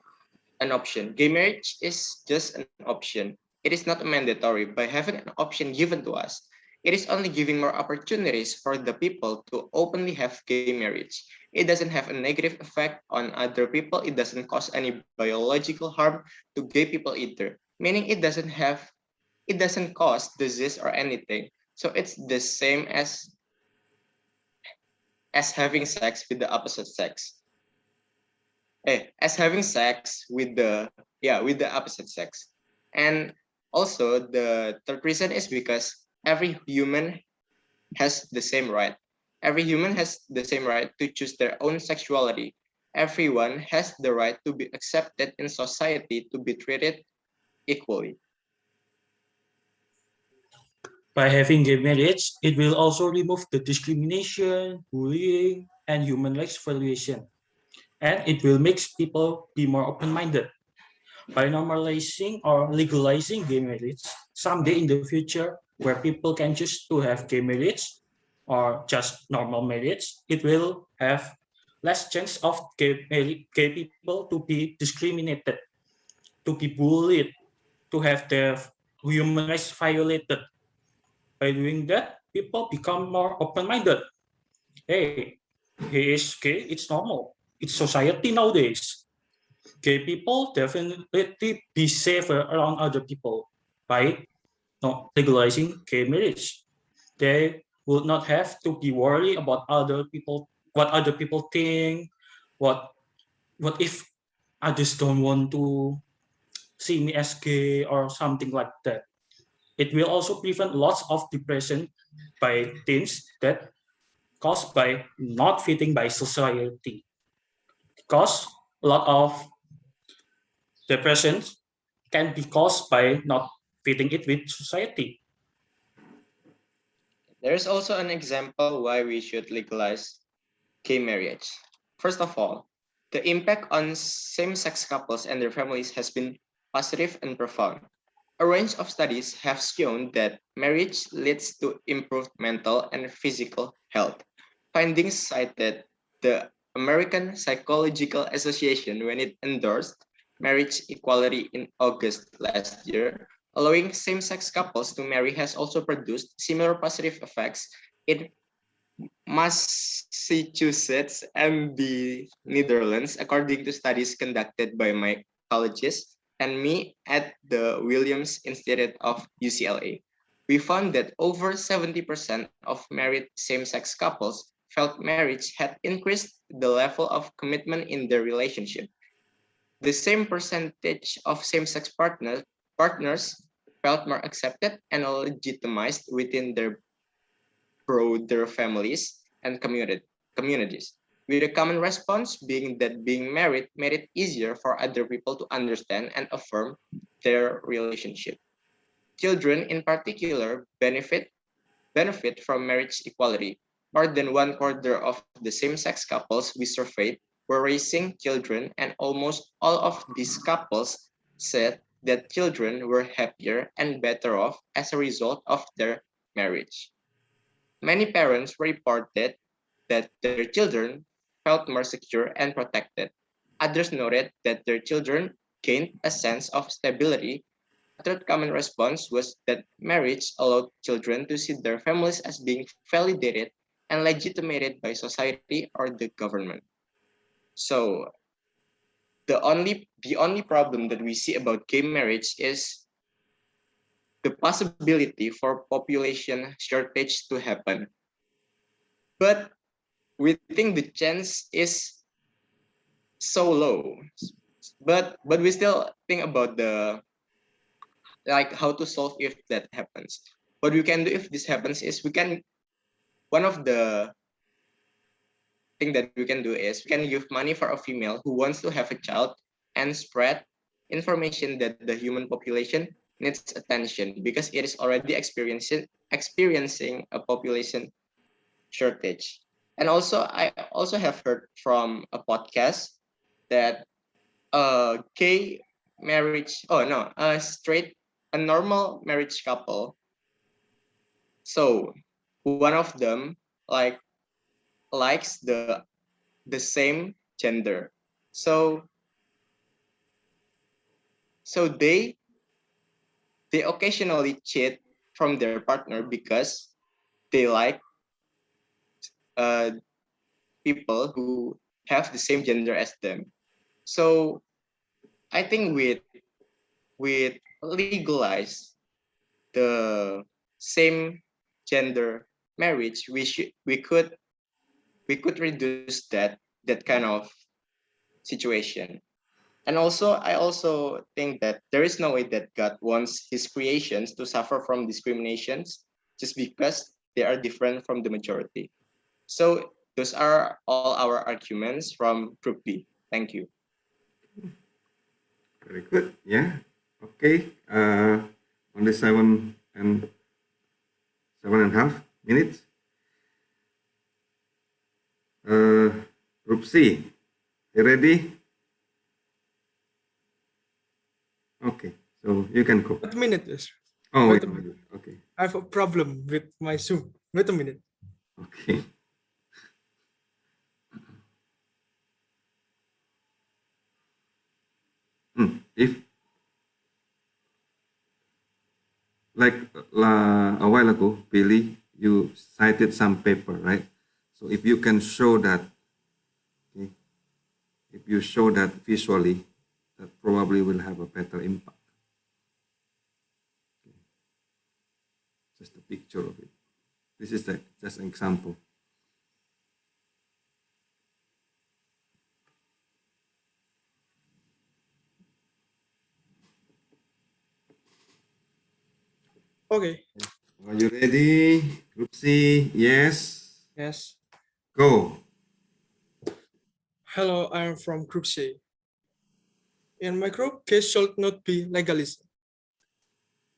an option. Gay marriage is just an option. It is not mandatory. By having an option given to us, it is only giving more opportunities for the people to openly have gay marriage. It doesn't have a negative effect on other people. It doesn't cause any biological harm to gay people either. Meaning it doesn't cause disease or anything. So it's the same as having sex with the opposite sex. As having sex with the opposite sex. And also the third reason is because every human has the same right. Every human has the same right to choose their own sexuality. Everyone has the right to be accepted in society, to be treated equally. By having gay marriage, it will also remove the discrimination, bullying, and human rights violation. And it will make people be more open-minded. By normalizing or legalizing gay marriage, someday in the future, where people can choose to have gay marriage or just normal marriage, it will have less chance of gay people to be discriminated, to be bullied, to have their human rights violated. By doing that, people become more open-minded. Hey, he is gay, it's normal. It's society nowadays. Gay people definitely be safer around other people by not legalizing gay marriage. They would not have to be worried about other people, what other people think, what what if others don't want to see me as gay or something like that. It will also prevent lots of depression by teens that caused by not fitting by society. Because a lot of depression can be caused by not fitting it with society. There's also an example why we should legalize gay marriage. First of all, the impact on same-sex couples and their families has been positive and profound. A range of studies have shown that marriage leads to improved mental and physical health. Findings cited the American Psychological Association when it endorsed marriage equality in August last year. Allowing same-sex couples to marry has also produced similar positive effects in Massachusetts and the Netherlands, according to studies conducted by my colleges and me at the Williams Institute of UCLA. We found that over 70% of married same-sex couples felt marriage had increased the level of commitment in their relationship. The same percentage of same-sex partners felt more accepted and legitimized within their broader families and communities, with a common response being that being married made it easier for other people to understand and affirm their relationship. Children, in particular, benefit from marriage equality. More than one quarter of the same-sex couples we surveyed were raising children, and almost all of these couples said that children were happier and better off as a result of their marriage. Many parents reported that their children felt more secure and protected. Others noted that their children gained a sense of stability. A third common response was that marriage allowed children to see their families as being validated and legitimated by society or the government. So the only problem that we see about gay marriage is the possibility for population shortage to happen. But we think the chance is so low. But we still think about the like how to solve if that happens. What we can do if this happens is one of the thing that we can do is we can give money for a female who wants to have a child and spread information that the human population needs attention because it is already experiencing a population shortage. And also I also have heard from a podcast that a gay marriage, oh no, a normal marriage couple, so one of them like likes the same gender, so so they occasionally cheat from their partner because they like uh, people who have the same gender as them. So I think with legalize the same gender marriage, we could reduce that kind of situation. And also, I also think that there is no way that God wants his creations to suffer from discriminations just because they are different from the majority. So those are all our arguments from Group B. Thank you. Very good. Yeah. Okay. Only 7.5 minutes. Group C, you ready? Okay, so you can go. Wait a minute, yes. Oh, Wait wait a a minute. minute. Okay. I have a problem with my Zoom. Wait a minute. Okay. If like a while ago, Billy, you cited some paper, right? So if you can show that, okay, if you show that visually, that probably will have a better impact. Okay. Just a picture of it. This is just an example. Okay. Are you ready? Group C, yes. Yes. Go. Hello, I am from Group C. In my group, case should not be legalized.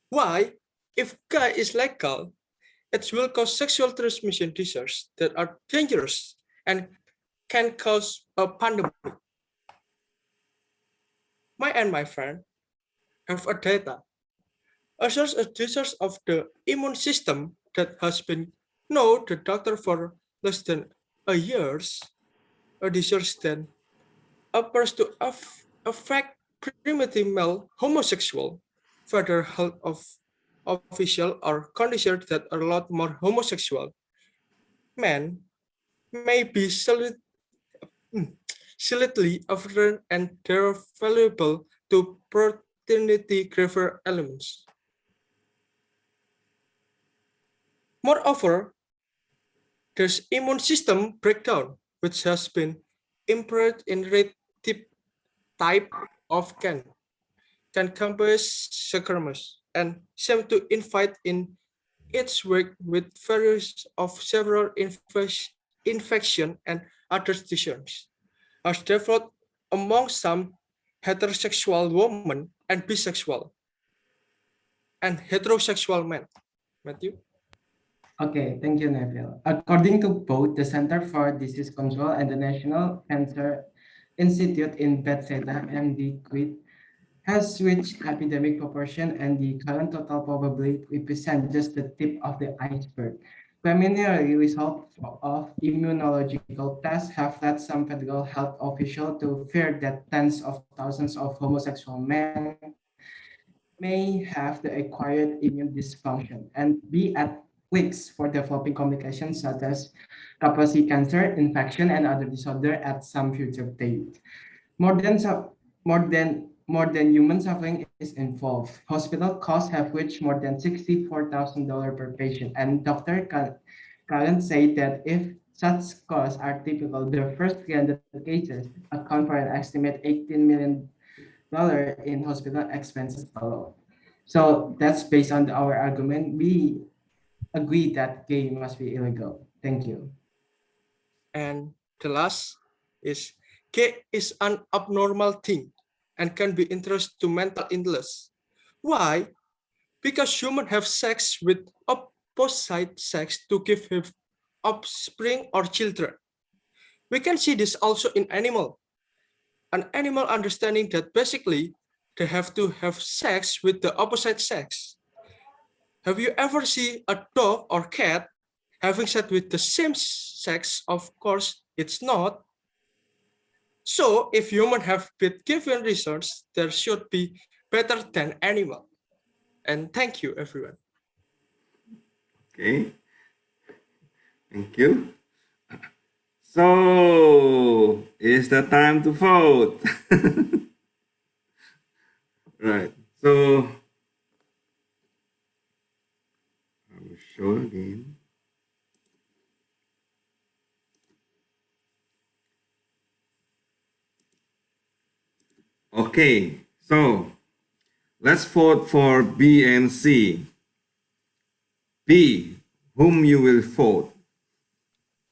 Why? If gay is legal, it will cause sexual transmission diseases that are dangerous and can cause a pandemic. My friend have a data. A source of disease of the immune system that has been known the doctor for less than a years. A disease that appears to affect primitive male homosexual, further health of official or conditions that are a lot more homosexual. Men may be slightly different and they're valuable to fraternity graver elements. Moreover, there's immune system breakdown, which has been impaired in rare type of can compass sacrament and seem to invite in its work with various of several infection and other diseases as developed among some heterosexual women and bisexual and heterosexual men. Matthew? Okay, thank you, Neville. According to both the Center for Disease Control and the National Cancer Institute in Bethesda and the QUID has reached epidemic proportion and the current total probably represent just the tip of the iceberg. Preliminary results of immunological tests have led some federal health officials to fear that tens of thousands of homosexual men may have the acquired immune dysfunction and be at risk for developing complications such as prostate cancer, infection, and other disorder at some future date. More than more than human suffering is involved. Hospital costs have reached more than $64,000 per patient, and Dr. Cullen said that if such costs are typical, the first 300 cases account for an estimate $18 million in hospital expenses alone. So that's based on our argument. We agree that gay must be illegal. Thank you. And the last is gay is an abnormal thing and can be introduced to mental illness. Why? Because humans have sex with opposite sex to give him offspring or children. We can see this also in animal. An animal understanding that basically they have to have sex with the opposite sex. Have you ever seen a dog or cat having sex with the same sex? Of course, it's not. So if humans have been given resources, there should be better than animal. And thank you, everyone. Okay, thank you. So it's the time to vote. Right. So I will show again. Okay, so let's vote for B and C. B, whom you will vote?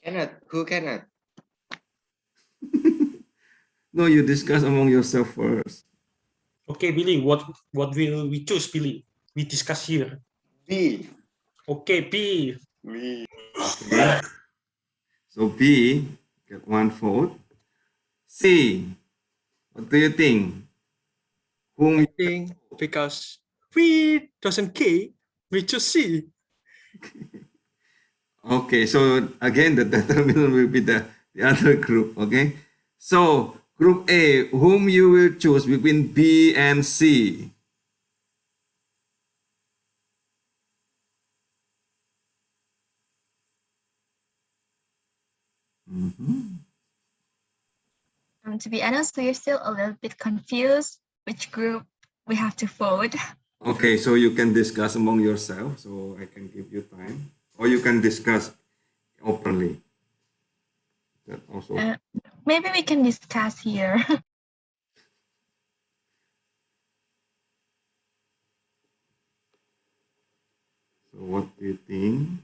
Cannot. Who cannot? No, you discuss among yourself first. Okay, Billy, what will we choose, Billy? We discuss here. B. Okay, B. B. Okay. So B get one vote. C, what do you think? Whom? I think because we doesn't care, we choose C. Okay, so again, the determinant will be the other group. Okay, so group A, whom you will choose between B and C? Mhm. To be honest, we're still a little bit confused which group we have to vote. Okay, so you can discuss among yourself, so I can give you time, or you can discuss openly. That also. Maybe we can discuss here. So what do you think?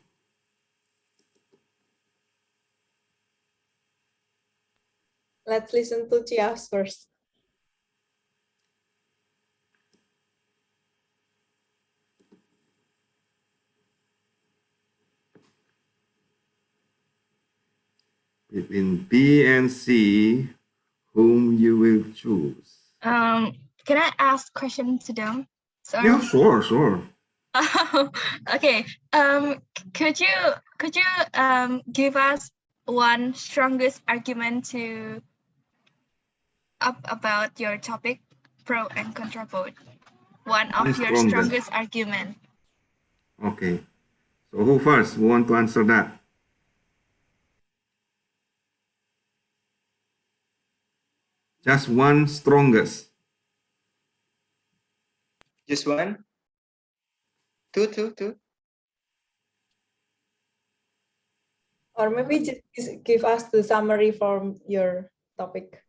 Let's listen to Chia's first. Between B and C, whom you will choose? Can I ask questions to them? Sorry. Yeah, sure. Okay. Could you give us one strongest argument to about your topic, pro and contra vote? One of your strongest argument. Okay. So who first? Who want to answer that? Just one strongest. Just one? Two. Or maybe just give us the summary from your topic.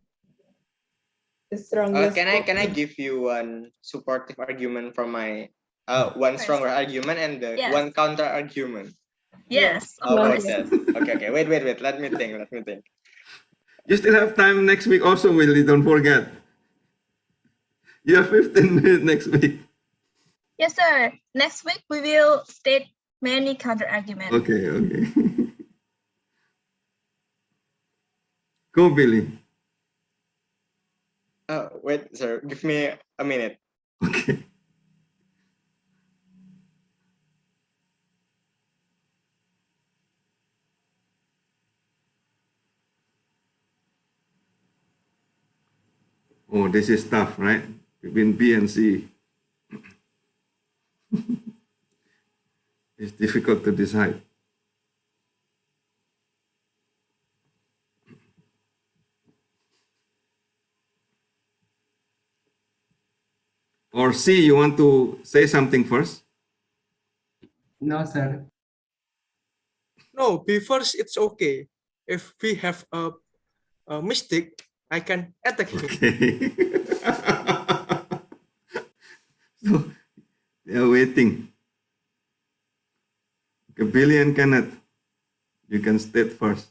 The strongest. Can I give you one supportive argument from my one stronger argument and the one counter argument? Yes. How about that? Okay. Wait. Let me think. You still have time next week also, Willie. Don't forget. You have 15 minutes next week. Yes, sir. Next week we will state many counter arguments. Okay. Go, Billy. Wait, sir. Give me a minute. Okay. Oh, this is tough, right? Between B and C. It's difficult to decide. Or C, you want to say something first? No, sir. No, B first, it's okay. If we have a mistake, I can attack him. Okay. So they are waiting. Okay, Billy and Kenneth, you can state first.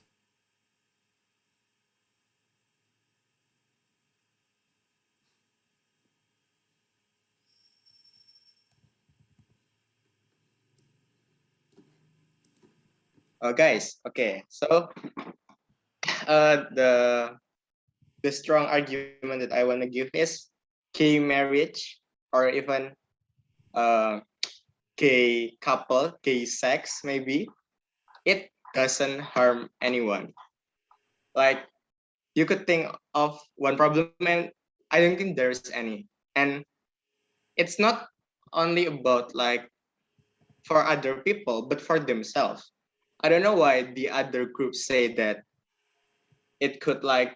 Guys, okay. So the strong argument that I want to give is gay marriage or even gay couple, gay sex maybe, it doesn't harm anyone. Like you could think of one problem and I don't think there's any. And it's not only about like for other people, but for themselves. I don't know why the other groups say that it could like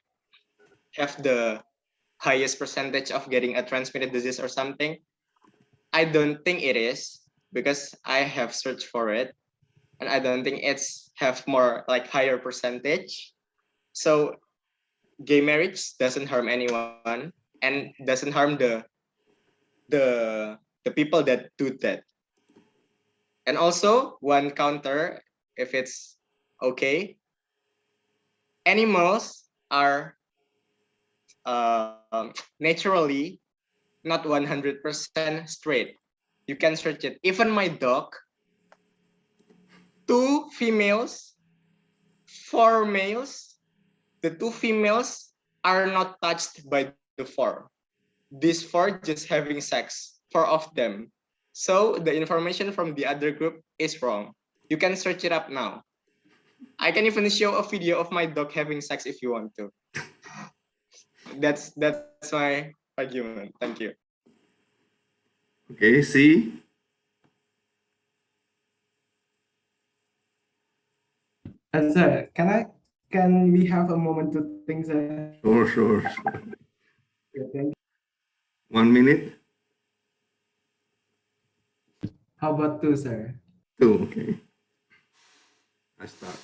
have the highest percentage of getting a transmitted disease or something. I don't think it is because I have searched for it and I don't think it's have more like higher percentage. So gay marriage doesn't harm anyone and doesn't harm the people that do that. And also one counter, if it's okay, animals are naturally not 100% straight. You can search it. Even my dog, two females, four males, the two females are not touched by the four. These four just having sex, four of them. So the information from the other group is wrong. You can search it up now. I can even show a video of my dog having sex if you want to. That's my argument. Thank you. Okay, C. Sir, can we have a moment to think, sir? Sure. Yeah, thank you. 1 minute. How about two, sir? 2, okay. I start.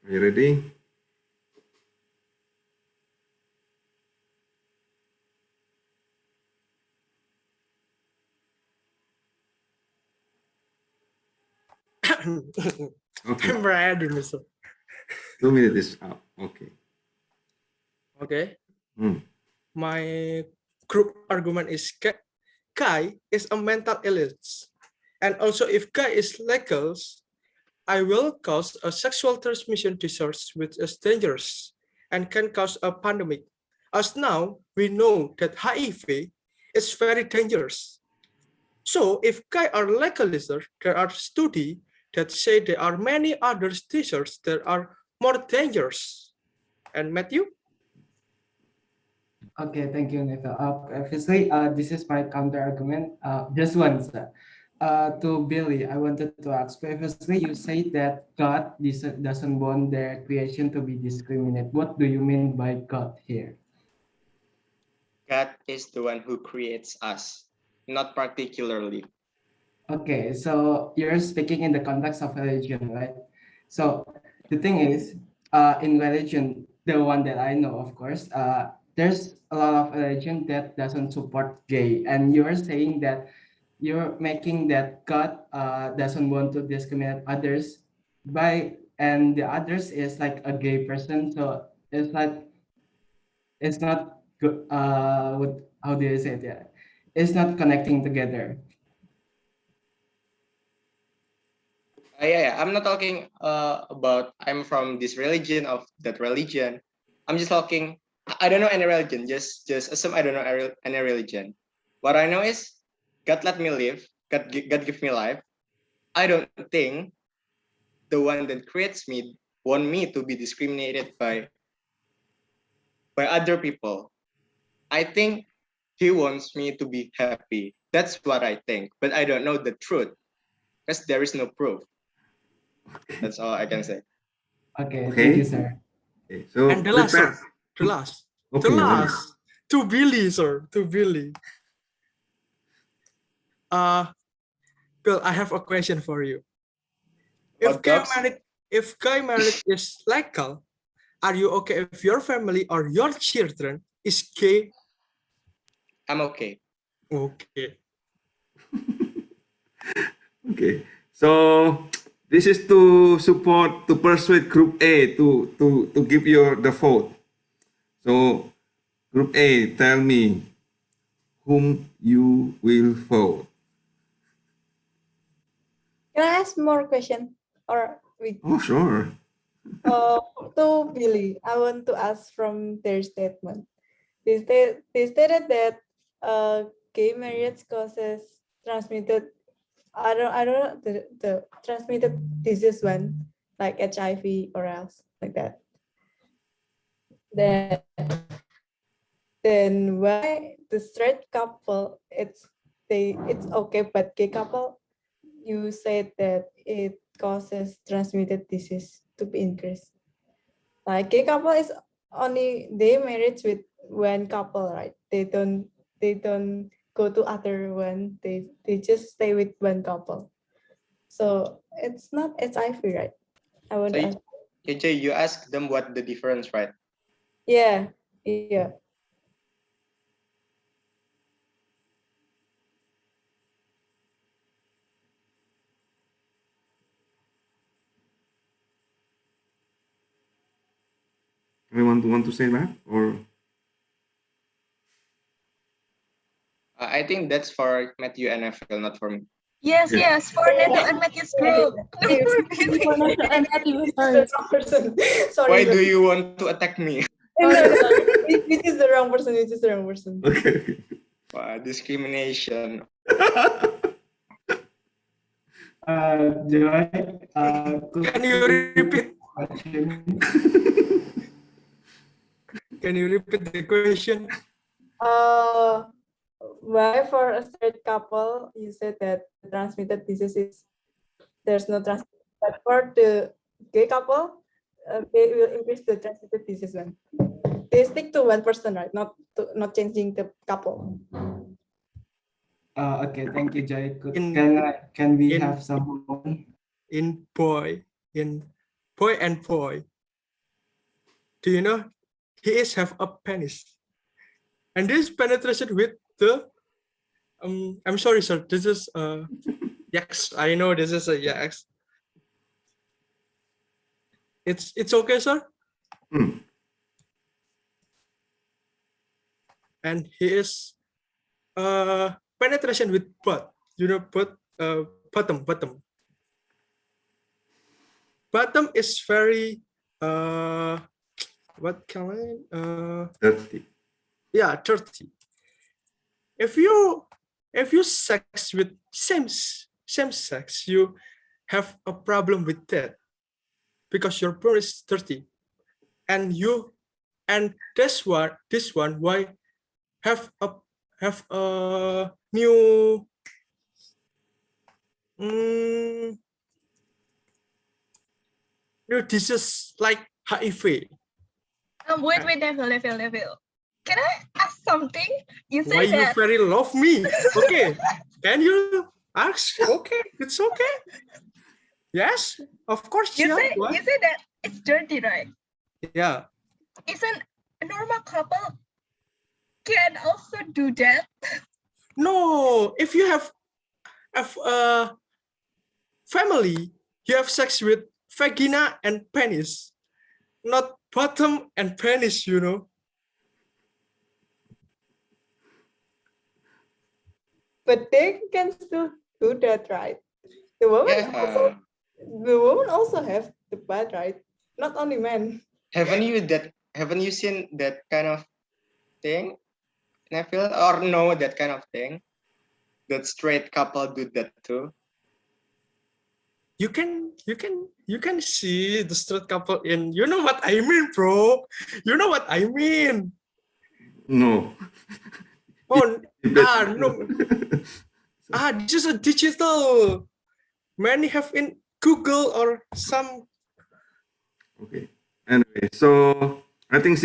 Are you ready? Okay. I'm ready, Mr. 2 minutes is up. Okay. Okay. Hmm. My group argument is Kai is a mental illness. And also if Kai is legal, I will cause a sexual transmission disease which is dangerous and can cause a pandemic. As now we know that HIV is very dangerous. So if guys are legalizer, there are studies that say there are many other teachers that are more dangerous. And Matthew? Okay, thank you, Neto. Obviously, this is my counter argument. Just one, sir. To Billy, I wanted to ask. Previously, you said that God doesn't want their creation to be discriminated. What do you mean by God here? God is the one who creates us, not particularly. Okay, so you're speaking in the context of religion, right? So the thing is, in religion, the one that I know, of course, there's a lot of religion that doesn't support gay, and you're saying that you're making that God doesn't want to discriminate others and the others is like a gay person, so it's like it's not good. How do you say it? Yeah, it's not connecting together. Yeah, I'm not talking about I'm from this religion of that religion. I'm just talking. I don't know any religion. Just assume I don't know any religion. What I know is God let me live. God give me life. I don't think the one that creates me want me to be discriminated by other people. I think he wants me to be happy. That's what I think. But I don't know the truth because there is no proof. That's all I can say. Okay, thank you, Okay. sir. Okay. So And the last, prepare. sir. The last. The Okay. What? last. To Billy, sir. To Billy. Bill, I have a question for you. If Hot gay dogs? marriage, if gay marriage is legal, are you okay if your family or your children is gay? I'm okay. Okay. Okay. So this is to support to persuade Group A to give you the vote. So Group A, tell me whom you will vote. Can I ask more question? Or we Oh, sure. to Billy, I want to ask from their statement. They stated that gay marriage causes transmitted. I don't know the transmitted disease one like HIV or else like that. Then then why the straight couple it's okay, but gay couple you said that it causes transmitted disease to be increased. Like gay couple is only they married with one couple, right? They don't go to other one. They just stay with one couple. So it's not HIV, right? I want So to ask. AJ, you ask them what the difference, right? Yeah, yeah. Anyone want to say that or? I think that's for Matthew and Phil, not for me. Yes, Yes. yes, for Neto and Matthew's group. No, It's for Billy. And Matthew, the sorry. wrong person. Sorry. Why do you want to attack me? No, Sorry, no, sorry. which is the wrong person? Which is the wrong person? Okay. Discrimination. Joy, Can you repeat? Can you repeat the question? Why for a straight couple you said that the transmitted disease is there's no transmission, but for the gay couple, they will increase the transmitted disease one. They stick to one person, right? Not changing the couple. Okay, thank you, Joy. In- Can we in- have someone? In boy and boy, do you know he is have a penis, and this penetration with the I'm sorry, sir. This is yes. I know this is a yes. It's okay, sir. Hmm. And he is penetration with butt. You know, bottom. Bottom is very what kind? 30. Yeah, 30. If you if you sex with same sex, you have a problem with that because your brain is dirty, and this one why have a new mm, new disease like HIV. Wait, Neville. Can I ask something? You Why said you that. very love me? Okay, can you ask? Okay, it's okay. Yes, of course. You Yeah. say What? you said that it's dirty, right? Yeah. Isn't a normal couple can also do that? No, if you have a family, you have sex with vagina and penis, not bottom and penis. You know. But they can still do that, right? The women Yeah. also have the butt, right? Not only men. Haven't you seen that kind of thing, Neville? Or no, that kind of thing? That straight couple do that too. You can see the straight couple in. You know what I mean, bro? You know what I mean. No. Oh, no. This is a digital. Many have in Google or some. Okay. Anyway, so I think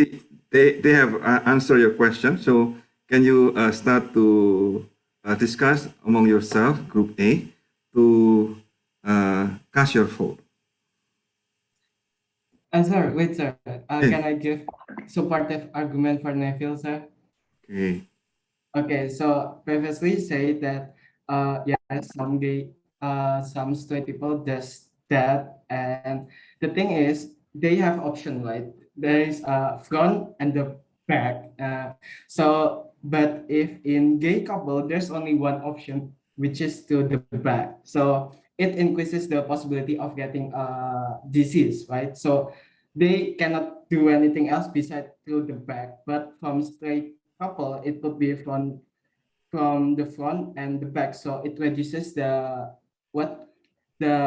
they have answered your question. So can you start to discuss among yourself, Group A, to cast your vote? Sir, wait, sir. Yeah. Can I give supportive argument for Neville, sir? Okay. Okay, so previously say that yes, some straight people does that, and the thing is they have option, right? There is a front and the back. But if in gay couple, there's only one option, which is to the back. So it increases the possibility of getting disease, right? So they cannot do anything else besides to the back. But from straight couple, it would be from the front and the back, so it reduces the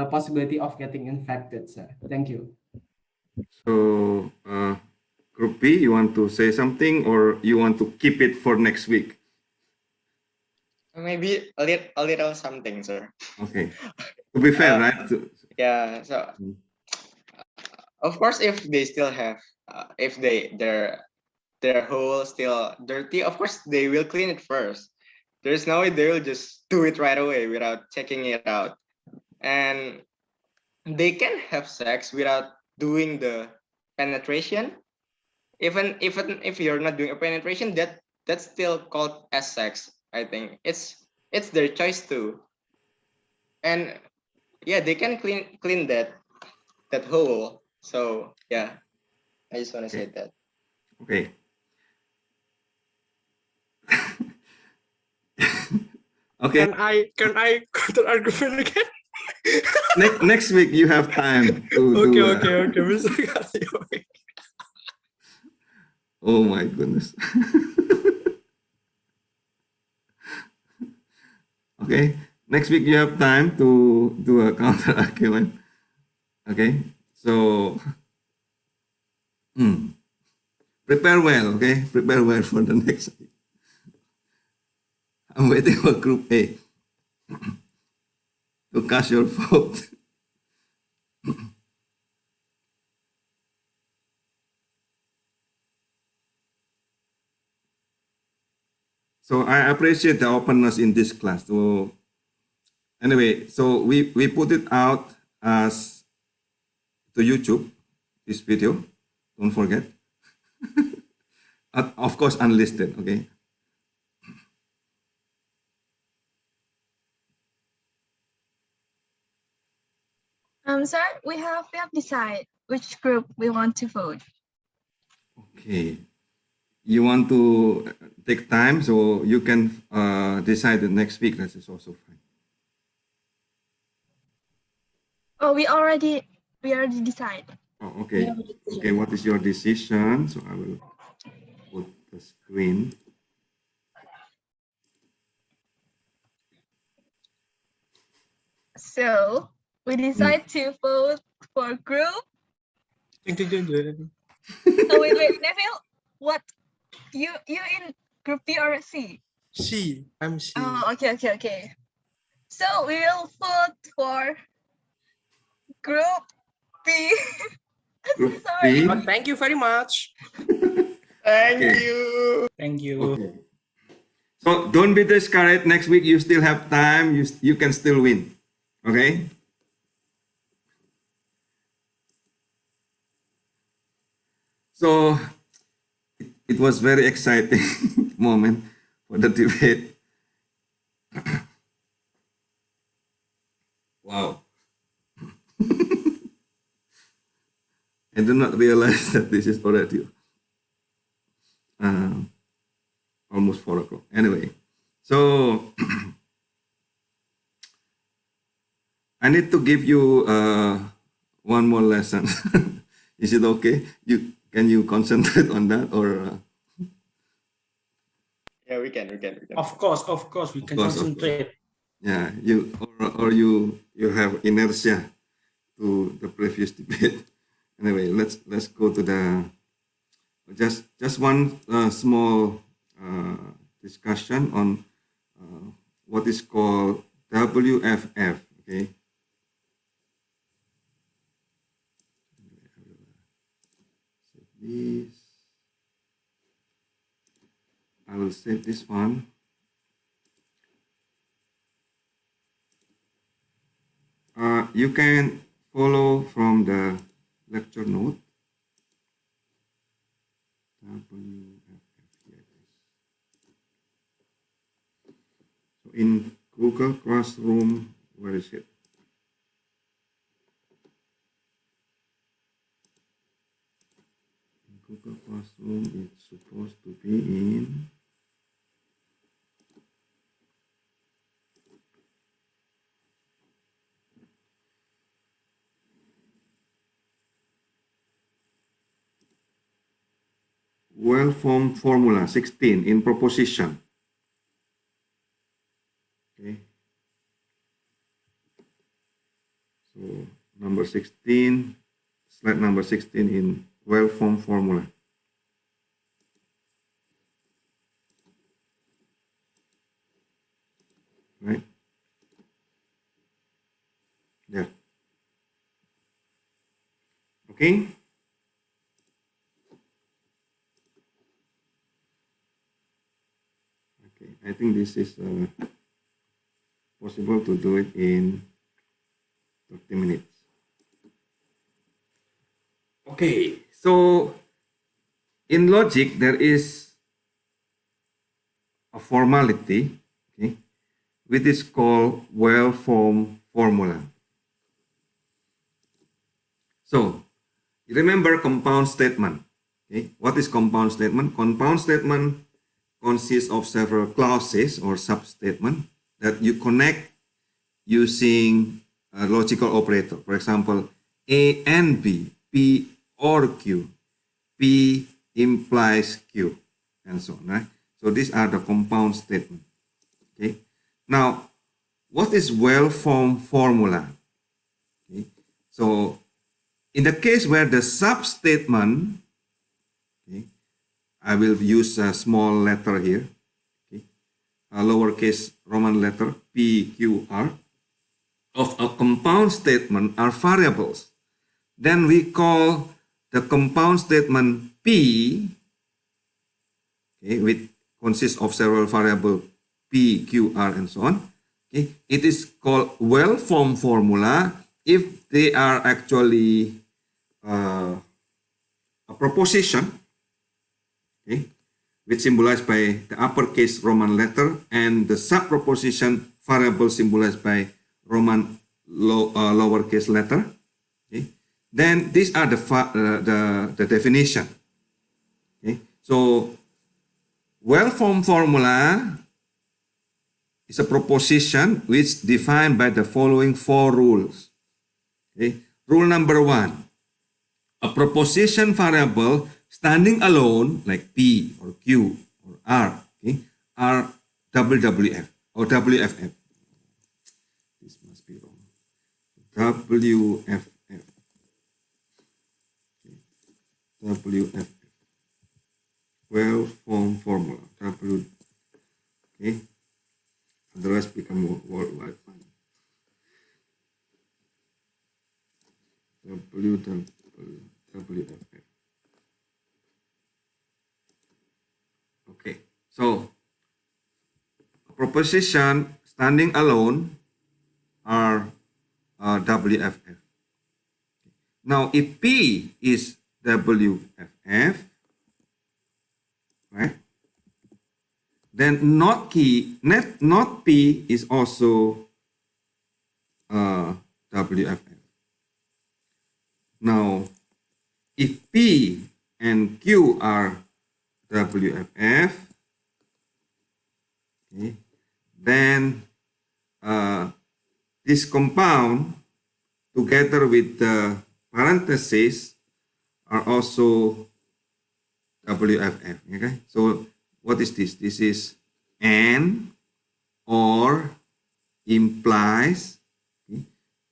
possibility of getting infected, sir. Thank you. So Group B, you want to say something or you want to keep it for next week? Maybe a little something, sir. Okay. To be fair, right? Yeah. So of course, if they still have, if their hole still dirty, of course they will clean it first. There's no way they will just do it right away without checking it out. And they can have sex without doing the penetration. Even if you're not doing a penetration, that's still called as sex. I think it's their choice too. And yeah, they can clean that hole. So yeah, I just want to say that. Okay. Okay. Can I counter argument again? Next week you have time to do. Okay, Mr. Gali, okay. Oh my goodness. Okay. Next week you have time to do a counter argument. Okay. So prepare well. Okay. Prepare well for the next week. I'm waiting for Group A to cast your vote. So I appreciate the openness in this class. So anyway, so we put it out as to YouTube, this video. Don't forget. Of course, unlisted. Okay. Sir, we have decided which group we want to vote. Okay. You want to take time, so you can decide the next week. That is also fine. Oh, we already decided. Oh, okay. Okay, what is your decision? So I will put the screen. So we decide to vote for group. Ding, ding, ding, ding. Oh wait, Neville, what you in group B or C? C. I'm C. Oh, okay. So we will vote for group B. Group Sorry. B. Oh, thank you very much. Thank Okay. you. Thank you. Okay. So don't be discouraged. Next week you still have time. You can still win. Okay. So it was very exciting moment for the debate. Wow. I do not realize that this is already almost 4 o'clock. Anyway, so I need to give you one more lesson. Is it okay? Can you concentrate on that or? Yeah, we can. Of course, we can Of course. concentrate. Yeah, you have inertia to the previous debate. Anyway, let's go to the just one small discussion on what is called WFF. Okay. This I will save this one. You can follow from the lecture note. WFF, here it is. So in Google Classroom, where is it? In Google Classroom, it's supposed to be in well-formed formula 16 in proposition. Okay. So number 16, slide number 16 in well-formed formula. Right? There. Okay. Okay. I think this is possible to do it in 30 minutes. Okay. So in logic, there is a formality, okay, which is called well-formed formula. So remember compound statement. Okay, what is compound statement? Compound statement consists of several clauses or substatement that you connect using a logical operator. For example, A and B, P or Q, P implies Q, and so on. Right? So these are the compound statement. Okay. Now, what is well-formed formula? Okay. So in the case where the substatement, okay, I will use a small letter here, okay, a lowercase Roman letter P, Q, R of a compound statement are variables. Then we call the compound statement P, okay, which consists of several variables P, Q, R, and so on. Okay, it is called well-formed formula if they are actually a proposition, okay, which symbolized by the uppercase Roman letter, and the subproposition variable symbolized by Roman lowercase letter. Okay, then these are the definition. Okay, so well-formed formula is a proposition which defined by the following 4 rules. Okay, rule number 1. A proposition variable standing alone, like P or Q or R, okay, are WWF or WFF. This must be wrong. WFF. WFF. Well form formula. Okay. Otherwise become worldwide fund. WFF. Okay. So proposition standing alone are WFF. Now, if P is WFF, right? Then not P is also WFF. Now, if P and Q are WFF, okay, then this compound together with the parentheses are also WFF. Okay, so what is this? This is and, or, implies. Okay.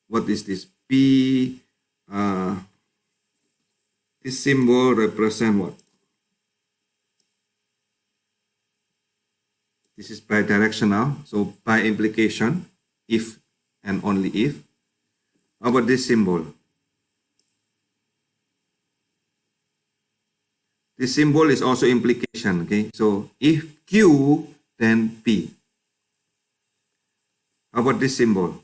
What is this? P. This symbol represent what? This is bidirectional, so by implication, if and only if. How about this symbol? This symbol is also implication, okay? So if Q, then P. How about this symbol?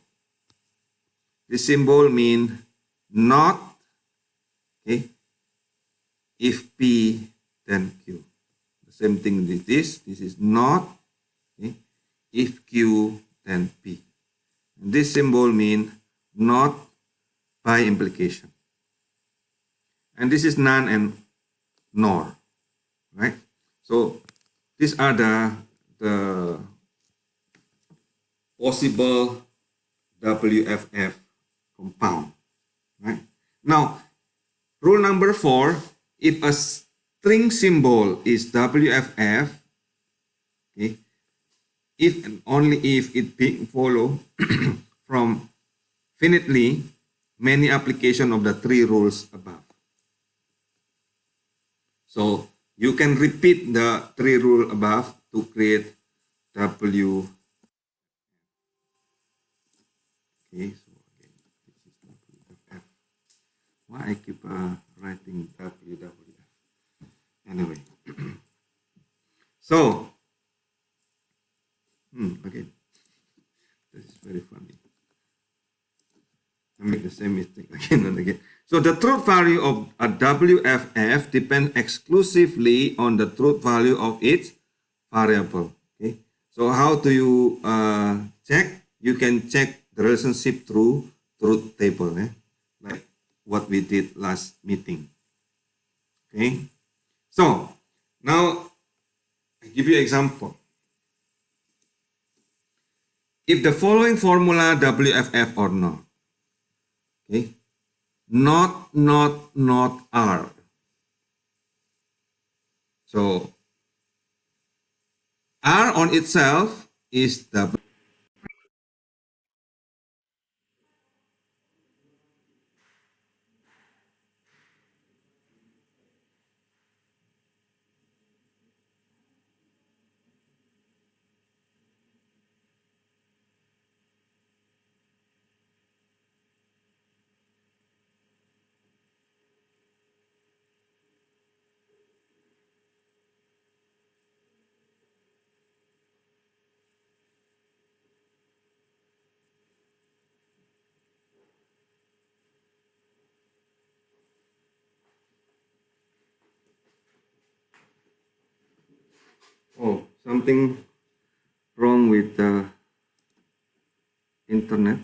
This symbol mean not, okay? If P, then Q. The same thing with this. This is not, okay? If Q, then P. And this symbol mean not by implication. And this is none and nor, right? So these are the possible WFF compound, right? Now, rule number 4, if a string symbol is WFF, okay, if and only if it follow from finitely many application of the 3 rules above. So you can repeat the 3 rule above to create W. Okay, so again, this is WFF. Why I keep writing WWF? Anyway, so okay, this is very funny. I make the same mistake again and again. So the truth value of a WFF depends exclusively on the truth value of its variable. Okay. So how do you check? You can check the relationship through truth table, like what we did last meeting. Okay. So now I give you an example. If the following formula WFF or not, okay, not R. So R on itself is W. Oh, something wrong with the internet.